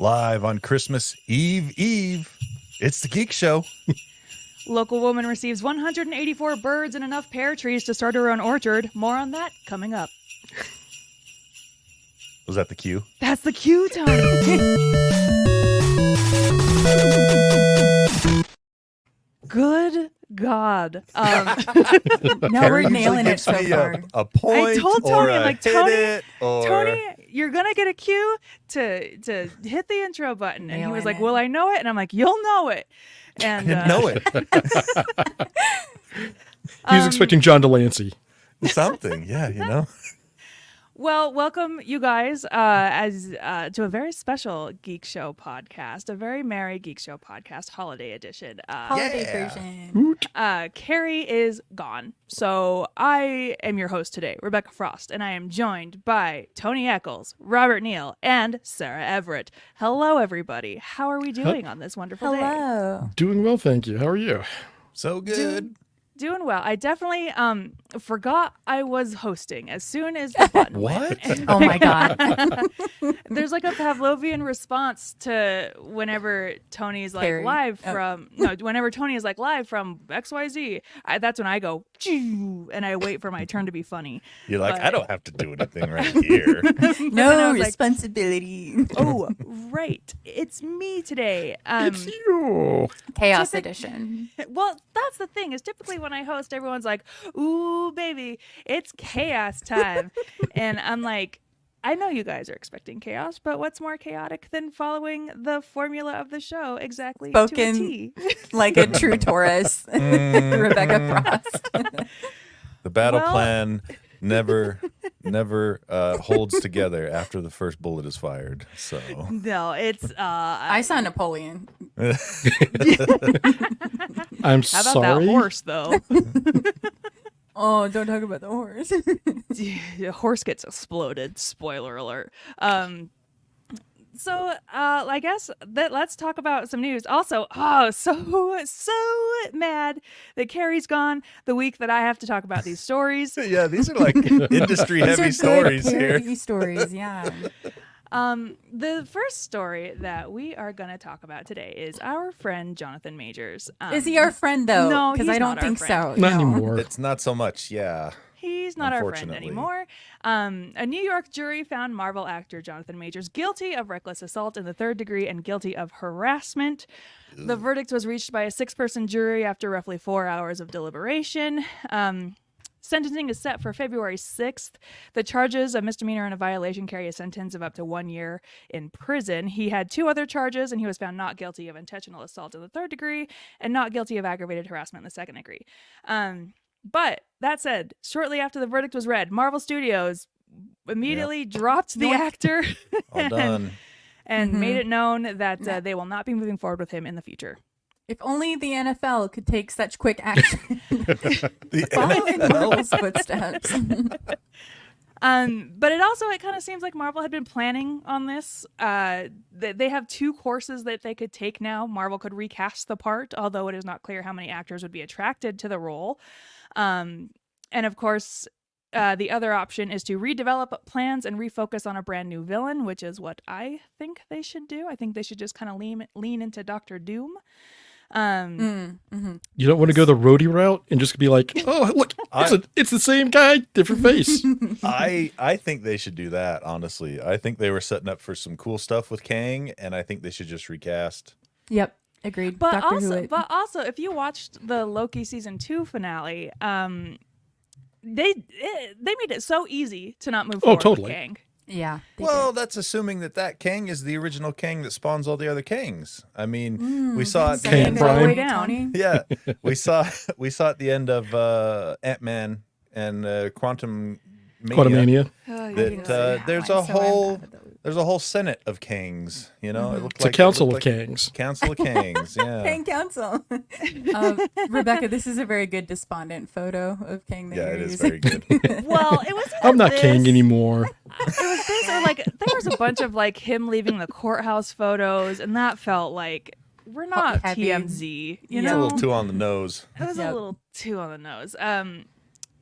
Live on Christmas Eve. It's the Geek Show. Local woman receives 184 birds and enough pear trees to start her own orchard. More on that coming up. Was that the cue? That's the cue, Tony. Good God. No, Carrie we're nailing usually it so gives me far. a point. I told or Tony, a I'm like, hit Tony, it, or... Tony, you're going to get a cue to hit the intro button. And he was like, well, I know it. And I'm like, you'll know it. And I didn't know it. He was expecting John Delancey. Something, yeah, you know. Well, welcome you guys to a very special Geek Show podcast, a very merry Geek Show podcast, holiday edition. Holiday version. Kerry is gone, so I am your host today, Rebecca Frost, and I am joined by Tony Eccles, Robert Neal, and Sarah Everett. Hello, everybody. How are we doing on this wonderful day? Hello. Doing well, thank you. How are you? So good. Doing well. I definitely forgot I was hosting as soon as the button What? went. Oh my God. There's like a Pavlovian response to whenever Tony's like Kerry. live from whenever Tony is like live from XYZ. That's when I go "Choo," and I wait for my turn to be funny. You're like, But- I don't have to do anything right here. No was like- responsibility. Oh, right. It's me today. It's you. Chaos Typic- edition. Well, that's the thing is typically when I host, everyone's like, ooh, baby, it's chaos time. And I'm like, I know you guys are expecting chaos, but what's more chaotic than following the formula of the show exactly to a Spoken T? like a true Taurus. Rebecca Frost. The battle Well- plan never holds together after the first bullet is fired. So No, it's I saw Napoleon. I'm how about sorry. that horse though? Oh, don't talk about the horse. The horse gets exploded. Spoiler alert. So I guess that let's talk about some news. Also, so mad that Kerry's gone the week that I have to talk about these stories. yeah, these are like industry heavy These are stories good here. parody stories, yeah. The first story that we are going to talk about today is our friend Jonathan Majors. Is he our friend though? No, because he's I don't not our think friend. so. Not No. anymore. It's not so much, yeah. He's not our friend Unfortunately. anymore. A New York jury found Marvel actor Jonathan Majors guilty of reckless assault in the third degree and guilty of harassment. The verdict was reached by a 6-person jury after roughly 4 hours of deliberation. Sentencing is set for February 6th. The charges, a misdemeanor and a violation, carry a sentence of up to 1 year in prison. He had 2 other charges, and he was found not guilty of intentional assault in the third degree and not guilty of aggravated harassment in the second degree. But that said, shortly after the verdict was read, Marvel Studios immediately dropped the actor All done. and made it known that they will not be moving forward with him in the future. If only the NFL could take such quick action. The Follow in NFL. Marvel's footsteps. But it kind of seems like Marvel had been planning on this. They have 2 courses that they could take now. Marvel could recast the part, although it is not clear how many actors would be attracted to the role. And of course, the other option is to redevelop plans and refocus on a brand new villain, which is what I think they should do. I think they should just kind of lean into Doctor Doom. You don't want to go the roadie route and just be like, oh, look, it's the same guy, different face. I think they should do that, honestly. I think they were setting up for some cool stuff with Kang, and I think they should just recast. Yep, agreed. But Doctor Who it. also, if you watched the Loki season 2 finale, they made it so easy to not move forward totally. with Kang. Yeah. they Well, that's assuming that Kang is the original Kang that spawns all the other Kangs. I mean, we saw it. did. Kang Saying Brian. all the way down. Tony. Yeah, we saw at the end of Ant-Man and Quantum Quantumania. that there's a whole senate of Kangs. You know, it looked It's a like council it of looked like Kangs. Council of Kangs. Yeah, Kang Council. Rebecca, this is a very good despondent photo of Kang that yeah, you're it is using. very good. Well, it was. I'm not Kang anymore. It was this, or like there was a bunch of like him leaving the courthouse photos, and that felt like we're not Heavy. TMZ. You It's a know, little too on the nose. it was Yep. a little too on the nose.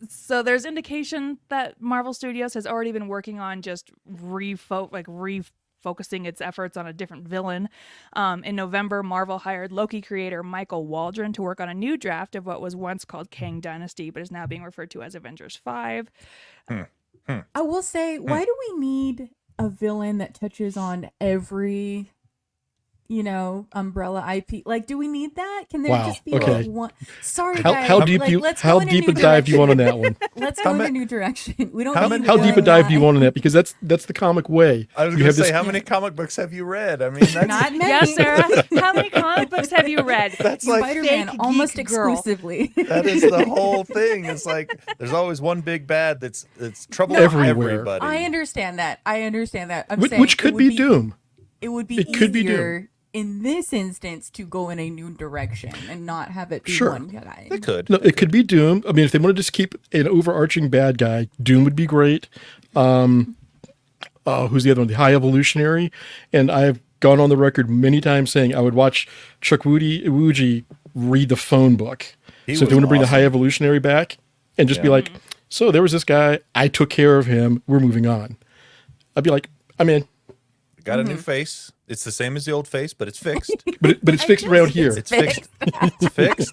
So there's indication that Marvel Studios has already been working on just refocusing focusing its efforts on a different villain. In November, Marvel hired Loki creator Michael Waldron to work on a new draft of what was once called Kang Dynasty, but is now being referred to as Avengers 5. I will say, why do we need a villain that touches on every, umbrella IP? Like, do we need that? Can there just be like one? Sorry, guys. How deep a dive do you want on that one? Let's go in a new direction. We don't need how deep a dive do you want on that? Because that's the comic way. I was going to say, how many comic books have you read? I mean, that's not many. Yes, Sarah. How many comic books have you read? That's like Spider-Man almost exclusively. That is the whole thing. It's like there's always one big bad that's trouble Everywhere. everybody. I understand that. I'm saying Which could be Doom. It would be It could be easier in this instance to go in a new direction and not have it be one guy. It could. No, it could be Doom. I mean, if they wanted to just keep an overarching bad guy, Doom would be great. Who's the other one? The High Evolutionary. And I've gone on the record many times saying I would watch Chuck Iwuji read the phone book. So if they want to bring the High Evolutionary back and just be like, so there was this guy, I took care of him, we're moving on. I'd be like, I'm in. Got a new face. It's the same as the old face, but it's fixed. but it's fixed around here. It's fixed. It's fixed.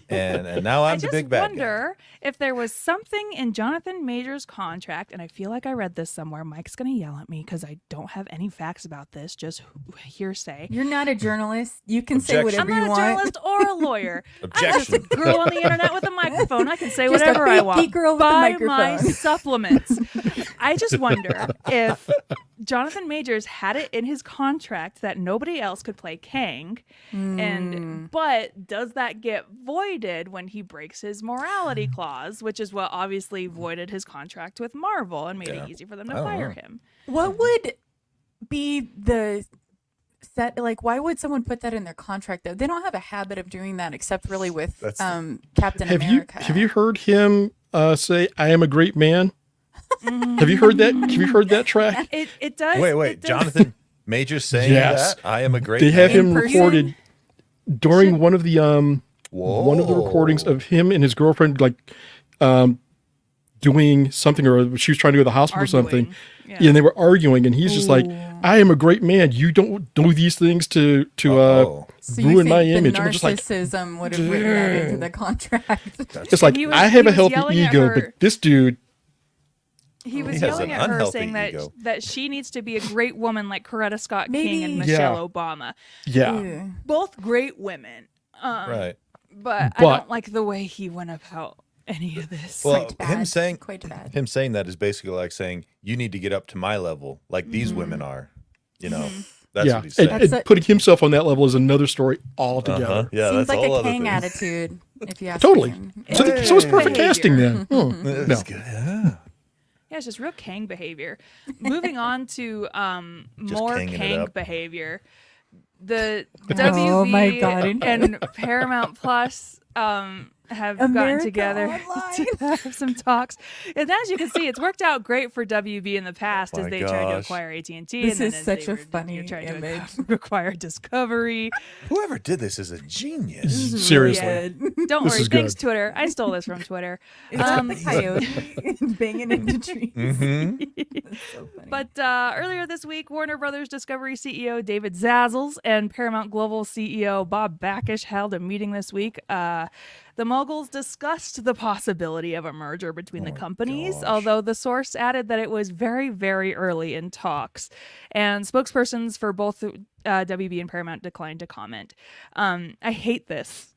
And now I'm the big bad I just wonder if there was something in Jonathan Majors' contract, and I feel like I read this somewhere. Mike's going to yell at me because I don't have any facts about this, just hearsay. You're not a journalist. You can say Objection. whatever I'm you not a want. journalist or a lawyer. I'm just a Objection. girl on the internet with a microphone. I can say Just a whatever I big want. geek girl with a Buy microphone. my supplements. I just wonder if Jonathan Majors had it in his contract that nobody else could play Kang, but does that get voided when he breaks his morality clause, which is what obviously voided his contract with Marvel and made it easy for them to fire him? What would be the set? Like, why would someone put that in their contract? Though they don't have a habit of doing that, except really with Captain America. Have you heard him say, "I am a great man"? Have you heard that? Have you heard that track? It does. Wait. Jonathan Majors saying Yes. that? I am a great They have man. him recorded during one of the recordings of him and his girlfriend, like doing something, or she was trying to go to the hospital or something. Yeah. And they were arguing, and he's just like, "I am a great man. You don't do these things to So you ruin think my the image." I'm just like, narcissism would have written that into the contract. it's like, He was- I have he a was healthy yelling at ego, her. but this dude, He was He has yelling an at her, unhealthy saying ego. that she needs to be a great woman like Coretta Scott Maybe- King and Yeah. Michelle Obama. yeah. Ew. Both great women. Right. But I But- don't like the way he went about any of this. Well, Quite him bad. saying Quite bad. him saying that is basically like saying you need to get up to my level, like these women are. You know, that's Yeah, what he's saying. and putting himself on that level is another story altogether. Yeah, Seems that's like a whole a other Kang thing. attitude, if you ask Totally. me. So it's perfect Behavior. casting then. No. That's good. Yeah. Yeah, it's just real Kang behavior. Moving on to more Kanging it Kang up. behavior. The Oh WB my God. and Paramount Plus have gotten America together Online. to have some talks. And as you can see, it's worked out great for WB in the past as My they tried to gosh. acquire AT&T. This and is then as such they a were, funny trying image. to acquire Discovery. Whoever did this is a genius. Seriously. Yeah. Don't This worry. is Thanks, good. Twitter. I stole this from Twitter. It's like the coyote banging into trees. That's so funny. But earlier this week, Warner Brothers Discovery CEO David Zaslav and Paramount Global CEO Bob Bakish held a meeting this week. The moguls discussed the possibility of a merger between the companies, although the source added that it was very, very early in talks. And spokespersons for both WB and Paramount declined to comment. I hate this.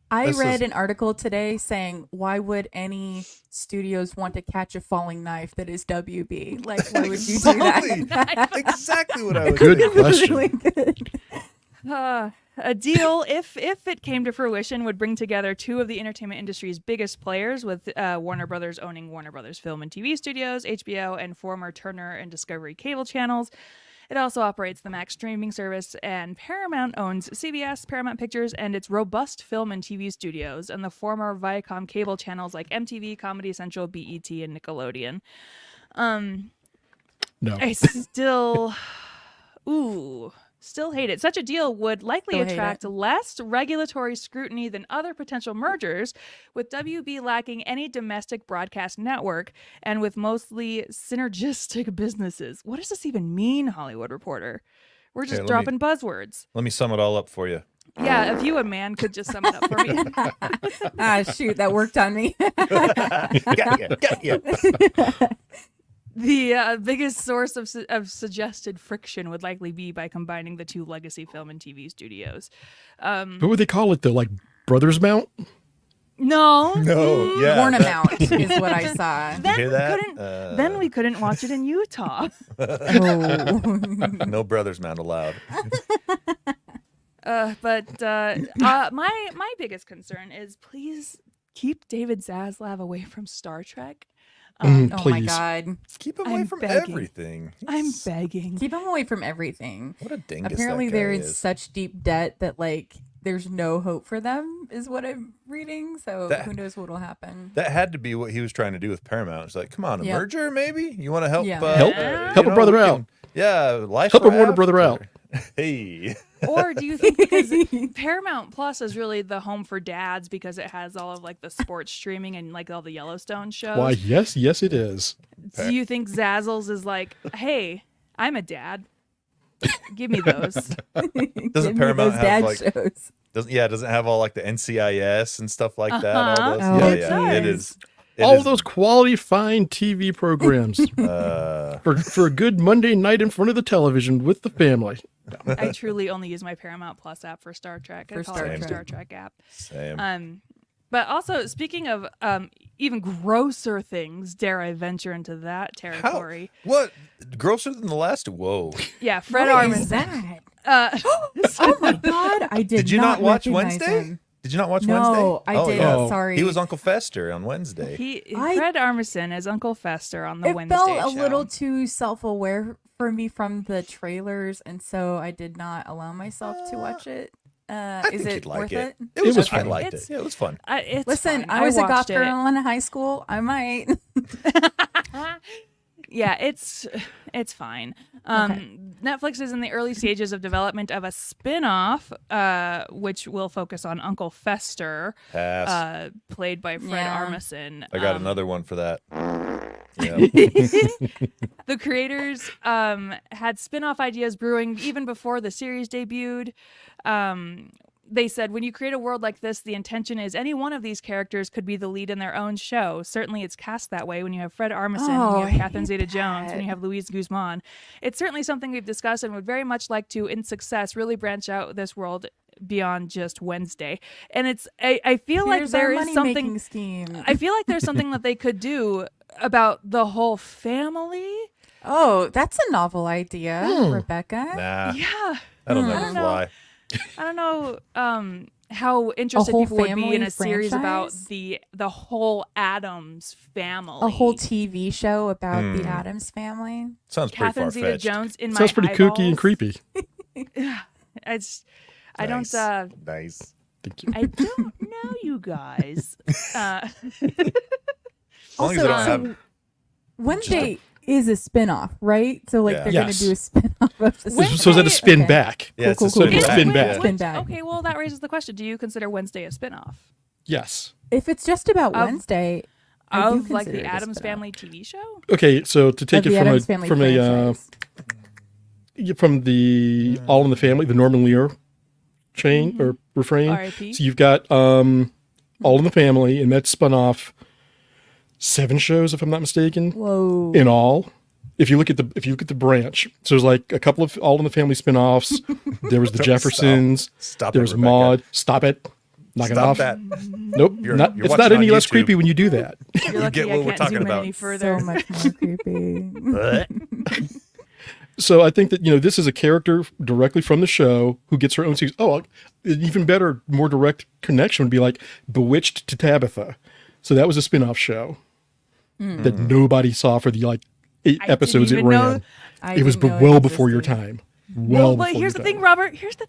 I This read is- an article today saying, why would any studios want to catch a falling knife that is WB? Like, why would you do that? Exactly what I was Good thinking. question. Really good. A deal, if it came to fruition, would bring together two of the entertainment industry's biggest players, with Warner Brothers owning Warner Brothers Film and TV Studios, HBO, and former Turner and Discovery cable channels. It also operates the Max streaming service, and Paramount owns CBS, Paramount Pictures, and its robust film and TV studios, and the former Viacom cable channels like MTV, Comedy Central, BET, and Nickelodeon. No. I still... Ooh... Still hate it. Such a deal would likely Still hate attract it. less regulatory scrutiny than other potential mergers, with WB lacking any domestic broadcast network and with mostly synergistic businesses. What does this even mean, Hollywood Reporter? We're just dropping buzzwords. Let me sum it all up for you. Yeah, if you, a man, could just sum it up for me. Ah, shoot, that worked on me. Got ya. The biggest source of suggested friction would likely be by combining the two legacy film and TV studios. What would they call it though? Like Brothers Mount? No. Yeah. Ornament is what I saw. Then hear we that? couldn't. Then we couldn't watch it in Utah. Oh. No Brothers Mount allowed. But my biggest concern is please keep David Zaslav away from Star Trek. Oh my Please. God. Keep him away I'm from begging. everything. I'm begging. Keep him away from everything. What a dingus Apparently that guy they're in is. such deep debt that like there's no hope for them is what I'm reading. So who knows what'll happen. That had to be what he was trying to do with Paramount. It's like, come on, a Yep. merger maybe? You want to help? Yeah. Help a brother we out. can- Yeah, life Help a Warner raft, brother out. Hey. Or do you think because Paramount Plus is really the home for dads because it has all of like the sports streaming and like all the Yellowstone shows? Why, yes, it is. Do you think Zazzles is like, hey, I'm a dad. Give me those. Doesn't Give me Paramount those have dad like shows? doesn't it have all like the NCIS and stuff like that? Uh-huh. All those? Oh, yeah, it yeah. It does. is. It All is, those quality, fine TV programs for a good Monday night in front of the television with the family. I truly only use my Paramount Plus app for Star Trek. I For call Star it the Trek. Star Trek app. Same. But also, speaking of even grosser things, dare I venture into that territory? What? Grosser than the last? Whoa. Yeah, Fred What Armisen. is that? Uh, Oh my God! I Did you not watch recognize Wednesday? him. Did you not watch No, Wednesday? I Oh, didn't. yeah. Sorry. He was Uncle Fester on Wednesday. Fred Armisen is Uncle Fester on the It Wednesday felt show. a little too self-aware for me from the trailers, and so I did not allow myself to watch it. I Is think it you'd like worth it. it? It was was I fun. liked It's- it. Yeah, it was fun. It's Listen, fine. I was a goth watched it. girl in high school. I might. Yeah, it's fine. Netflix is in the early stages of development of a spin-off, which will focus on Uncle Fester, Pass. played by Fred Yeah. Armisen. I got another one for that. Yeah. The creators had spin-off ideas brewing even before the series debuted. They said, when you create a world like this, the intention is any one of these characters could be the lead in their own show. Certainly it's cast that way when you have Fred Armisen, Oh, when you I have Catherine hate Zeta-Jones, when that. you have Louise Guzman. It's certainly something we've discussed and would very much like to, in success, really branch out this world beyond just Wednesday. And I feel Here's like our there is something... money-making scheme. I feel like there's something that they could do about the whole family. Oh, that's a novel idea, Rebecca. Nah. Yeah. That'll I never don't know. fly. I don't know how interested whole people would be in family a series about franchise? the whole Adams family. A whole TV show about the Adams family. Sounds pretty Catherine far-fetched. Zeta-Jones in Sounds my pretty kooky and eyeballs. creepy. I don't. Nice. Nice. Thank you. I don't know you guys. As long as Also, they don't have... Wednesday is a spinoff, right? So like Yeah. they're Yes. gonna do a spinoff of the So is that a spin Okay. back? Yeah, it's a Cool, cool, spin cool. back. Spin back. Yeah. Spin back. Okay, well that raises the question: do you consider Wednesday a spinoff Yes. If it's just about Of- Wednesday, I do of like consider the it a Adams spinoff. Family TV show? Okay, so to take Of it the Addams Family from franchise. from the All in the Family, the Norman Lear chain or refrain. R.I.P. So you've got All in the Family, and that spun off 7 shows, if I'm not mistaken, Whoa. in all. If you look at the branch, so there's like a couple of All in the Family spin-offs. There was the Jeffersons. Stop it, There's Rebecca. Maude. Stop it. Knock it Stop off. that. Nope. You're It's watching not any on less YouTube. creepy when you do that. You're lucky get I what we're can't talking zoom in about. any further. So much more creepy. So I think that, this is a character directly from the show who gets her own series. Oh, an even better, more direct connection would be like Bewitched to Tabitha. So that was a spin-off show that nobody saw for the 8 I episodes it didn't even know- ran. I It was didn't know well it before your existed. time. Well, but before here's your the time.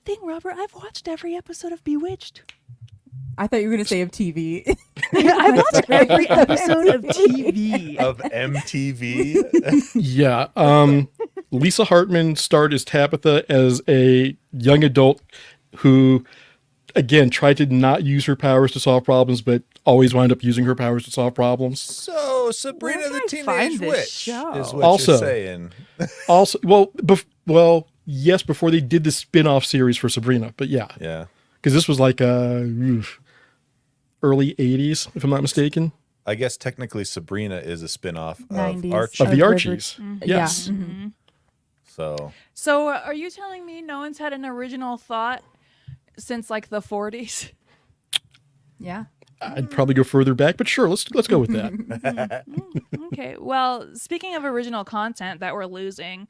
thing, Robert. I've watched every episode of Bewitched. I thought you were gonna say of TV. I watched every episode of TV. Of MTV. Yeah. Lisa Hartman starred as Tabitha as a young adult who, again, tried to not use her powers to solve problems, but always wound up using her powers to solve problems. So Sabrina Where the can I find Teenage this Witch show? is what Also- you're saying. Also, yes, before they did the spin-off series for Sabrina, but yeah, Yeah. because this was like early 80s, if I'm not mistaken. I guess technically Sabrina is a spin-off of 90s. Archie. Of the River- Archies. Yes. Yeah. mhm. So So are you telling me no one's had an original thought since like the 40s? Yeah. I'd probably go further back, but sure, let's go with that. Okay. Well, speaking of original content that we're losing,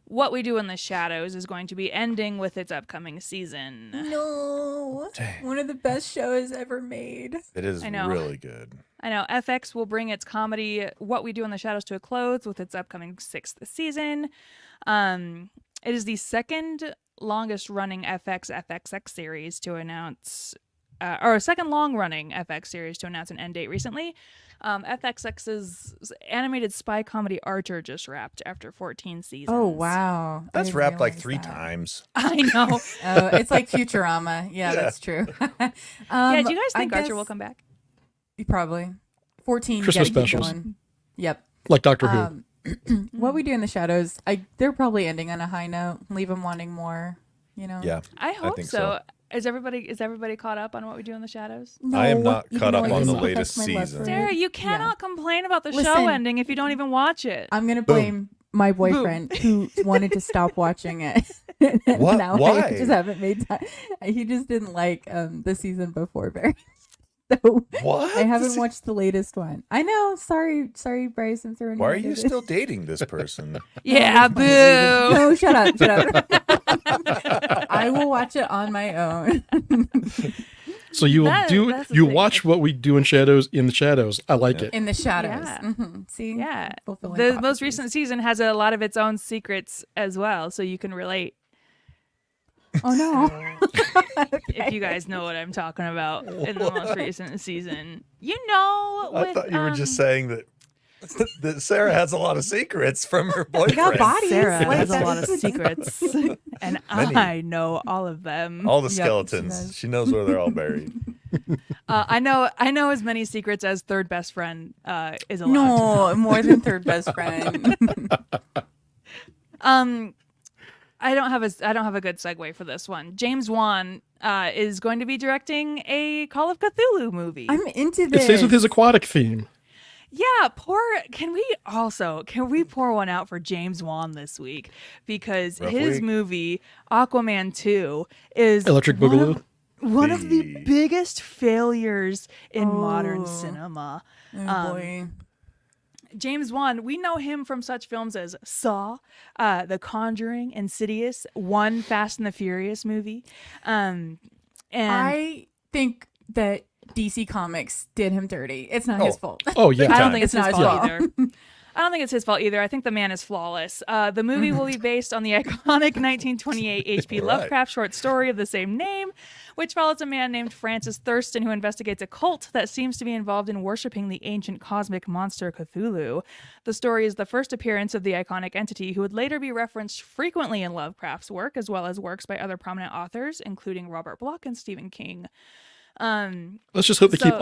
What We Do in the Shadows is going to be ending with its upcoming season. No. One of the best shows ever made. it is I know. really good. I know FX will bring its comedy What We Do in the Shadows to a close with its upcoming 6th season. It is the second longest running FXX series to announce, or second long running FX series to announce an end date recently. FXX's animated spy comedy Archer just wrapped after 14 seasons. Oh, wow. I That's didn't wrapped like realize 3 that. times. I know. Oh, it's like Futurama. Yeah, that's true. Yeah, do you guys think Archer will come back? Probably. 14 you Christmas gotta keep specials. going. Yep. Like Doctor Who. What We Do in the Shadows, they're probably ending on a high note, leave them wanting more, you know? Yeah. I hope think so. so. Is everybody caught up on What We Do in the Shadows? No, I am not even caught though up it on the doesn't affect latest my love season. for it. Sarah, you Yeah. cannot complain about the show Listen. ending if you don't even watch it. I'm going to blame my boyfriend who wanted to stop watching it. What? Now Why? I just haven't made time. He just didn't like the season before very so What? I haven't watched the latest one. I know. Sorry, Bryce. I'm throwing Why are you you under the- still dating this person? Yeah, boo. No, shut up. I will watch it on my own. So you will That's the you thing. watch What We Do in Shadows in the shadows. I like it. In the shadows. Yeah. Mhm. See? Yeah. Fulfilling The most prophecies. recent season has a lot of its own secrets as well, so you can relate Oh, no. if you guys know what I'm talking about in the most recent season. You know, I with, thought you were just saying that that Sarah has a lot of secrets from her boyfriend. got bodies. Sarah Like has a that. lot of secrets, and Many. I know all of them. All the Yep, skeletons. she does. She knows where they're all buried. I know as many secrets as third best friend is allowed to No, know. more than third best friend. I don't have a good segue for this one. James Wan is going to be directing a Call of Cthulhu movie. I'm into It this. stays with his aquatic theme. Yeah, can we pour one out for James Wan this week? Because Rough his week. movie, Aquaman 2, is Electric Boogaloo. one of the Big. biggest failures in modern Oh. cinema. Oh, boy. James Wan, we know him from such films as Saw, The Conjuring, Insidious, one Fast and the Furious movie. And I think that DC Comics did him dirty. It's not his fault. Oh yeah. I don't think it's It's his not his fault fault. either. I don't think it's his fault either. I think the man is flawless. The movie will be based on the iconic 1928 H.P. Right. Lovecraft short story of the same name, which follows a man named Francis Thurston who investigates a cult that seems to be involved in worshiping the ancient cosmic monster Cthulhu. The story is the first appearance of the iconic entity who would later be referenced frequently in Lovecraft's work, as well as works by other prominent authors, including Robert Bloch and Stephen King. Let's just hope they keep So-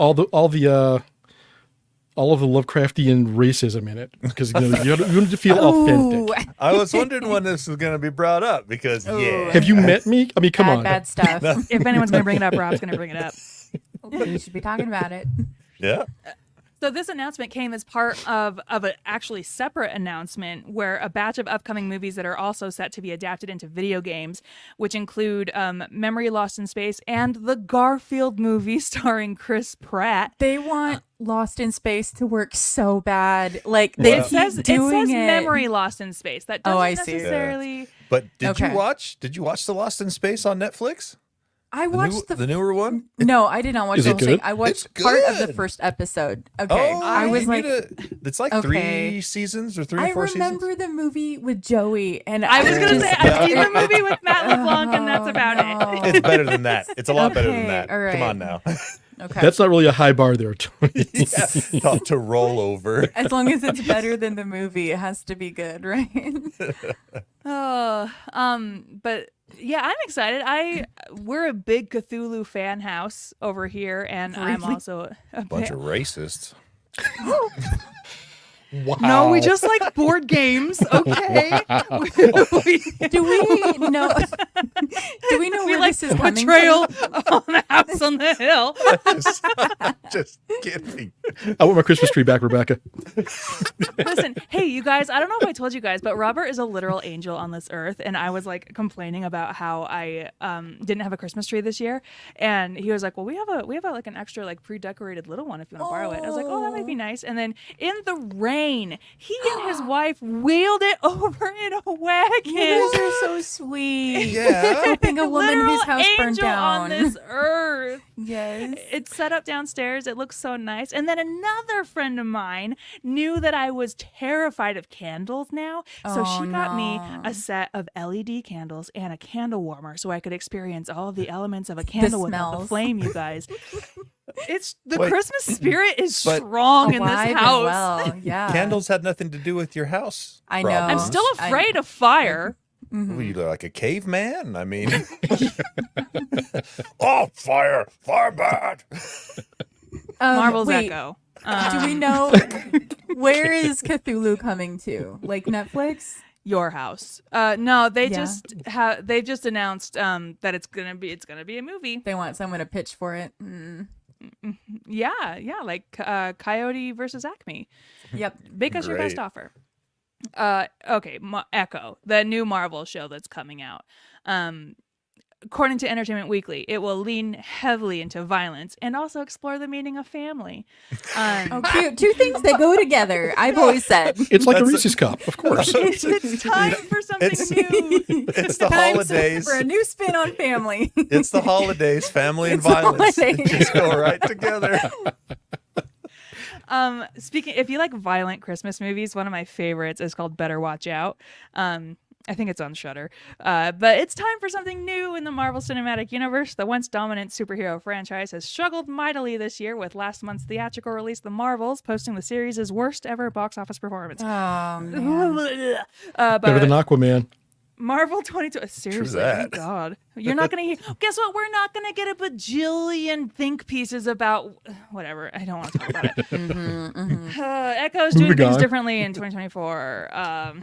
all of the Lovecraftian racism in it, because you want it to feel authentic. I was wondering when this was going to be brought up because, yeah. Have you met me? I mean, come on. Bad stuff. If anyone's going to bring it up, Rob's going to bring it up. You should be talking about it. Yeah. So this announcement came as part of an actually separate announcement where a batch of upcoming movies that are also set to be adapted into video games, which include Memory Lost in Space and the Garfield movie starring Chris Pratt. They want Lost in Space to work so bad. Like they It keep says doing it. Memory Lost in Space. That doesn't I see. necessarily. But did Okay. you watch the Lost in Space on Netflix? I watched the newer one? No, I did not watch Is the it whole thing. good? I watched It's part of the good. first episode. Okay. Oh, I was you like, need it's like okay. 3 seasons or 3 I or 4 remember seasons. the movie with Joey, and I was going to just- say, I've seen the movie with Matt LeBlanc, and that's about it. It's better than that. It's a lot better than Okay, that. all right. Come on now. Okay. That's not really a high bar there, Tony. Not to roll over. As long as it's better than the movie, it has to be good, right? But yeah, I'm excited. We're a big Cthulhu fan house over here, and I'm Really? also a Bunch big, of racists. Wow. No, we just like board games, okay? Do we know? Do we know We where like this is coming Betrayal from? on the House on the Hill. Just kidding. I want my Christmas tree back, Rebecca. Listen, hey, you guys, I don't know if I told you guys, but Robert is a literal angel on this earth. And I was like complaining about how I didn't have a Christmas tree this year. And he was like, well, we have like an extra like pre-decorated little one if you want to borrow it. I was like, oh, that might be nice. And then in the rain, he and his wife wheeled it over in a wagon. You guys are so sweet. Yeah. Helping a woman Literal whose house burned angel on down. this earth. Yes. It's set up downstairs. It looks so nice. And then another friend of mine knew that I was terrified of candles now. So Oh, she got me no. a set of LED candles and a candle warmer so I could experience all of the elements of a candle without the smells. flame, you guys. It's the Wait, Christmas spirit is but- strong in Alive this and house. well, yeah. Candles had nothing to do with your house. I know. problems. I'm still afraid of fire. Mhm. Were you like a caveman? I mean, oh, fire bad. Marvel's wait, Echo. Do we know where is Cthulhu coming to? Like Netflix? Your house? No, they Yeah. they've just announced that it's gonna be a movie. They want someone to pitch for it. Mm. Yeah, like Coyote versus Acme. Yep. Make us your best Great. offer. Okay, Echo, the new Marvel show that's coming out. According to Entertainment Weekly, it will lean heavily into violence and also explore the meaning of family. Oh, cute. Two things that go together. I've always said. It's like a That's a- Reese's cup, of course. It's time for something It's- new. It's the Time holidays. for a new spin on family. It's the holidays. Family and It's the violence. They holidays. just go right together. Speaking, if you like violent Christmas movies, one of my favorites is called Better Watch Out. I think it's on Shudder. But it's time for something new in the Marvel Cinematic Universe. The once dominant superhero franchise has struggled mightily this year, with last month's theatrical release, The Marvels, posting the series' worst ever box office performance. Oh, man. But Better than Aquaman. Marvel 22. Seriously, that. thank God. You're not going to hear. Guess what? We're not going to get a bajillion think pieces about whatever. I don't want to talk about it. Echo's doing Moving things on. differently in 2024.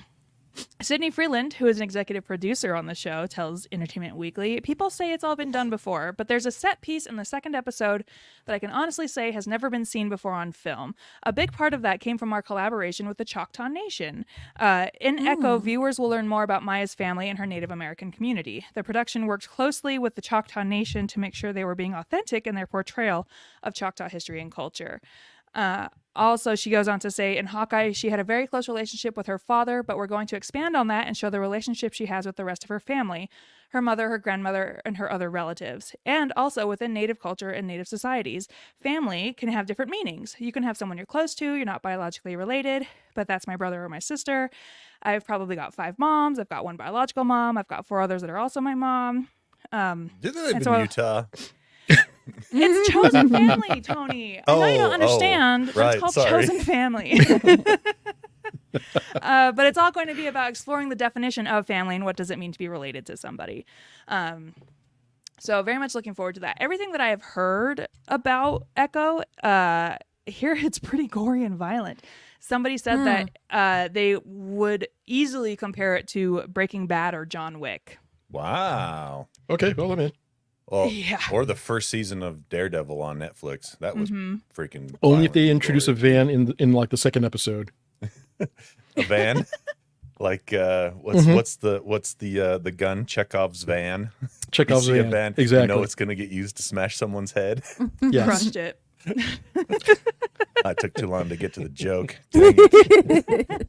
Sydney Freeland, who is an executive producer on the show, tells Entertainment Weekly, people say it's all been done before, but there's a set piece in the second episode that I can honestly say has never been seen before on film. A big part of that came from our collaboration with the Choctaw Nation. In Echo, viewers will learn more about Maya's family and her Native American community. The production worked closely with the Choctaw Nation to make sure they were being authentic in their portrayal of Choctaw history and culture. Also, she goes on to say, in Hawkeye, she had a very close relationship with her father, but we're going to expand on that and show the relationship she has with the rest of her family, her mother, her grandmother, and her other relatives. And also within Native culture and Native societies, family can have different meanings. You can have someone you're close to, you're not biologically related, but that's my brother or my sister. I've probably got 5 moms. I've got 1 biological mom. I've got 4 others that are also my mom. Didn't they live And in so- Utah? It's chosen family, Tony. I know you don't understand, but right, it's called sorry. chosen family. But it's all going to be about exploring the definition of family and what does it mean to be related to somebody. So very much looking forward to that. Everything that I have heard about Echo, here it's pretty gory and violent. Somebody said that they would easily compare it to Breaking Bad or John Wick. Wow. Okay, well, I'm in. Well, Yeah. Or the first season of Daredevil on Netflix. That was freaking. Only if violent they and introduce a gory. van in like the second episode. A van. Like what's the gun? Chekhov's van. Chekhov's You see van. a van. Exactly. You know it's gonna get used to smash someone's head. Yes. Crushed it. I took too long to get to the joke. Dang it.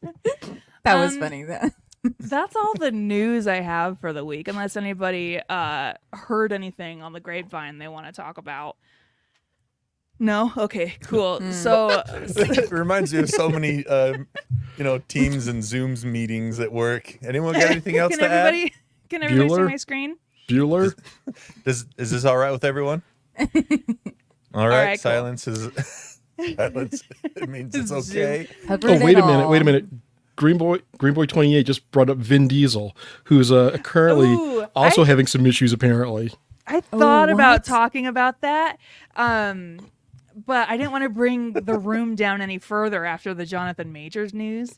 That was funny. That. That's all the news I have for the week, unless anybody heard anything on the grapevine they want to talk about. No? Okay, cool. So It reminds me of so many, Teams and Zooms meetings at work. Anyone got anything else to add? Can everybody see Bueller? my screen? Bueller? Is this all right with everyone? All right, right, cool. silence is silence. It means it's okay. Covered Oh, wait it a minute. all. Wait a minute. Green Boy 28 just brought up Vin Diesel, who's currently Ooh, also having some issues apparently. I thought about what? talking about that, but I didn't want to bring the room down any further after the Jonathan Majors news.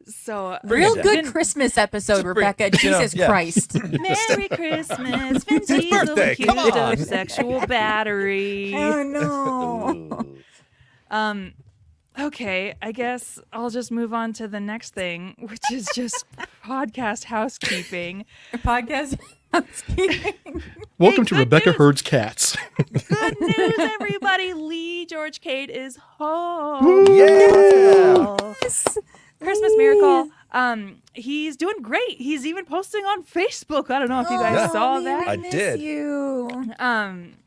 So Real Yeah. good Christmas episode, Rebecca. Jesus yeah. Christ. Merry Christmas, Vin It's his Diesel birthday, come accused on. of sexual battery. Oh no. Okay, I guess I'll just move on to the next thing, which is just podcast housekeeping. Podcast housekeeping. Welcome to good Rebecca news. Herd's Cats. Good news, everybody! Lee George Cade is home. Yeah. Christmas miracle. He's doing great. He's even posting on Facebook. I don't know if you guys Yeah. saw we that. I miss did. You.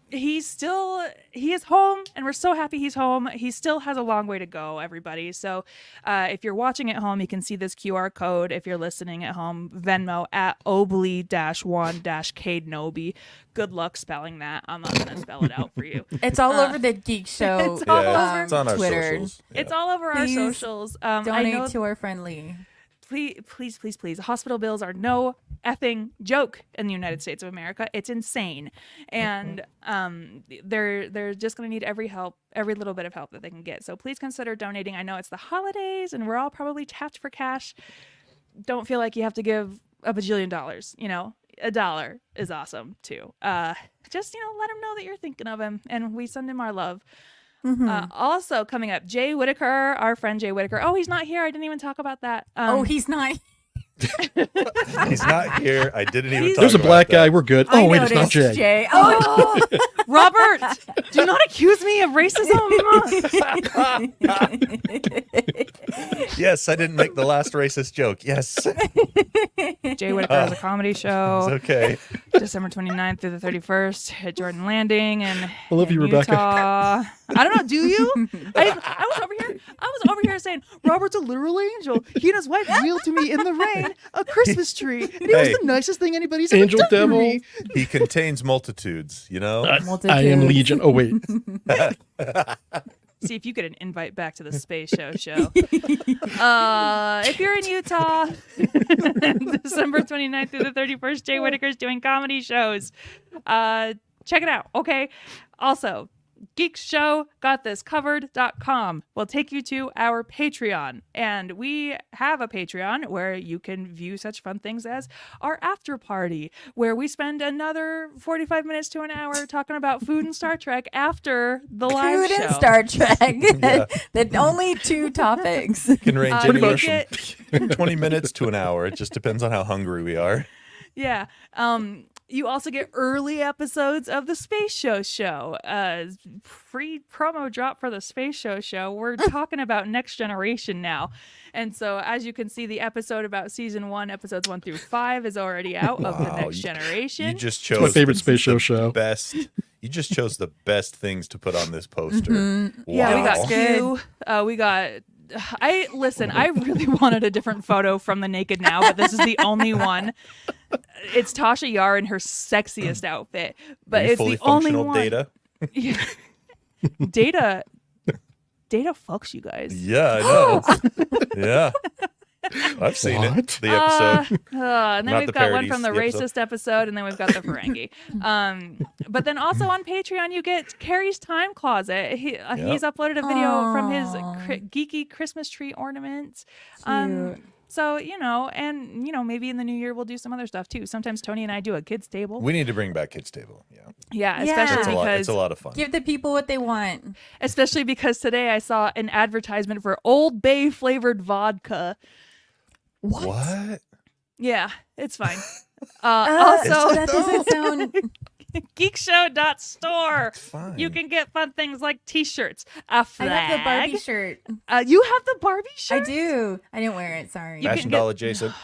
He is home, and we're so happy he's home. He still has a long way to go, everybody. So if you're watching at home, you can see this QR code. If you're listening at home, Venmo at Obly-1-Cade Noby. Good luck spelling that. I'm not going to spell it out for you. It's all over the Geek Show. It's all Yeah, over it's on our Twitter. socials. Yeah. It's all over our Please socials. I Donate know, to our friendly. please. Hospital bills are no effing joke in the United States of America. It's insane, and they're just going to need every little bit of help that they can get. So please consider donating. I know it's the holidays, and we're all probably tapped for cash. Don't feel like you have to give a bajillion dollars. You know, $1 is awesome too. Just let him know that you're thinking of him, and we send him our love. Also coming up, Jay Whitaker, our friend Jay Whitaker. Oh, he's not here. I didn't even talk about that. He's not. He's not here. I didn't even talk There's a about black that. guy. We're good. I Oh, wait, it's not noticed, Jay. Oh, Robert, do not accuse me of racism. Yes, I didn't make the last racist joke. Yes. Jay Whitaker has a comedy It's show okay. December 29th through the 31st at Jordan Landing and I love you, Rebecca. Utah. I don't know. Do you? I was over here. I was over here saying Robert's a literal angel. He and his wife revealed to me in the rain a Christmas tree, and it was Hey. the nicest thing anybody's ever Angel done for devil. me. He contains multitudes, you know? I am Legion. Oh, wait. See if you get an invite back to the Space Show show. If you're in Utah, December 29th through the 31st, Jay Whitaker's doing comedy shows. Check it out, okay? Also, Geekshowgotthiscovered.com will take you to our Patreon. And we have a Patreon where you can view such fun things as our after party, where we spend another 45 minutes to an hour talking about food and Star Trek after the live Food show. and Star Trek. Yeah. The only two topics. Can range You anywhere get- from 20 minutes to an hour. It just depends on how hungry we are. Yeah. You also get early episodes of the Space Show show. Free promo drop for the Space Show show. We're talking about Next Generation now. And so as you can see, the episode about season 1, episodes 1 through 5 is already out of the Wow, Next Generation. You just chose my favorite Space Show the show. Best. You just chose the best things to put on this poster. Yeah, we got Wow. Q. We got. I really wanted a different photo from the Naked Now, but this is the only one. It's Tasha Yar in her sexiest outfit, but Are you it's fully the only functional one. Data. Data fucks you guys. Yeah, I know. Yeah. I've seen What? it. The episode. And then Not we've the got one parodies, from the the episode. racist episode, and then we've got the Ferengi. But then also on Patreon, you get Kerry's Time Closet. He's uploaded a video from his geeky Christmas tree ornaments. Cute. So, maybe in the new year we'll do some other stuff too. Sometimes Tony and I do a kids table. We need to bring back Kids Table. Yeah. Yeah, Yeah. especially It's a lot. It's because a lot of fun. Give the people what they want. today I saw an advertisement for Old Bay flavored vodka. What? Yeah, it's fine. Also, Also, that doesn't sound. geekshow.store. Fine. You can get fun things like t-shirts, a I flag. have the Barbie shirt. You have the Barbie I shirt? do. I didn't wear it. Sorry. You can Fashion get- doll adjacent.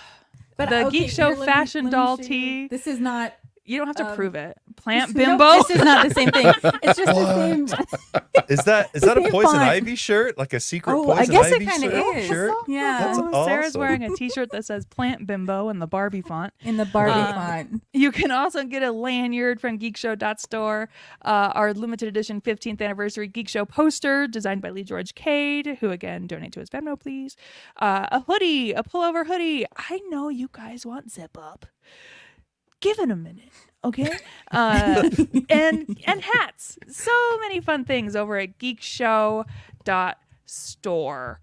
But the okay, Geek Show here, let me fashion doll show you. tee. This is not You don't have to prove it. Plant No, bimbo. this is not the same thing. It's just the same. Is that a same Poison font. Ivy shirt? Like a secret Oh, I Poison guess it Ivy kinda is. shirt? Yeah. That's Sarah's awesome. wearing a t-shirt that says Plant Bimbo in the Barbie font. In the Barbie font. You can also get a lanyard from geekshow.store, our limited edition 15th anniversary Geek Show poster designed by Lee George Cade, who again donate to his Venmo, please. A hoodie, a pullover hoodie. I know you guys want zip up. Give it a minute. Okay, and hats. So many fun things over at geekshow.store.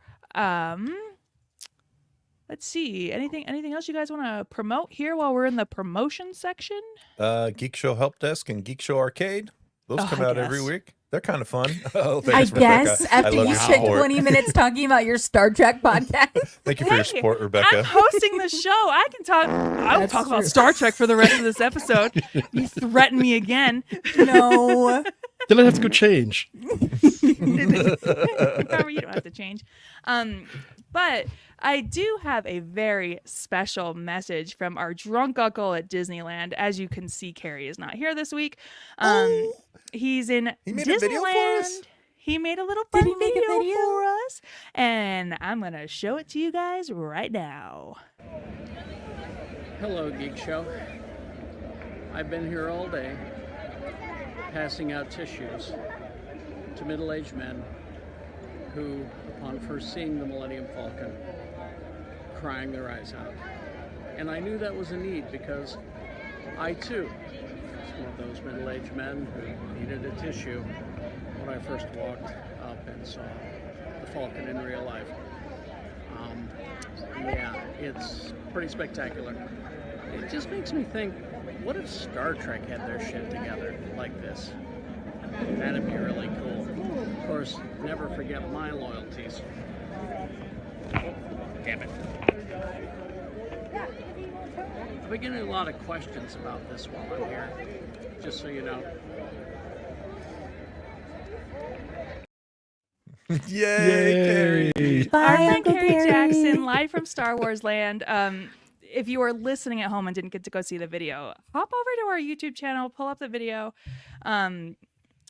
Let's see. Anything else you guys want to promote here while we're in the promotion section? Geek Show Help Desk and Geek Show Arcade. Those come out every week. They're kind of fun. Oh, I thanks, guess Rebecca. after I love you your spent support. 20 minutes talking about your Star Trek podcast. Thank you for your Hey, support, Rebecca. I'm hosting the show. I can talk. I will That's talk about true. Star Trek for the rest of this episode. You threaten me again. No. Then I have to go change. Remember, you don't have to change. But I do have a very special message from our drunk uncle at Disneyland. As you can see, Kerry is not here this week. He's in He made Disneyland. a video for us? He made a little fun he make a video? for us, and I'm gonna show it to you guys right now. Hello, Geek Show. I've been here all day, passing out tissues to middle-aged men who, upon first seeing the Millennium Falcon, crying their eyes out. And I knew that was a need because I, too, was one of those middle-aged men who needed a tissue when I first walked up and saw the Falcon in real life. Yeah, it's pretty spectacular. It just makes me think, what if Star Trek had their shit together like this? That'd be really cool. Of course, never forget my loyalties. Damn it. I've been getting a lot of questions about this while I'm here, just so you know. Yay, Kerry. Bye, Our friend Uncle Kerry Kerry. Jackson, live from Star Wars Land. If you are listening at home and didn't get to go see the video, hop over to our YouTube channel, pull up the video.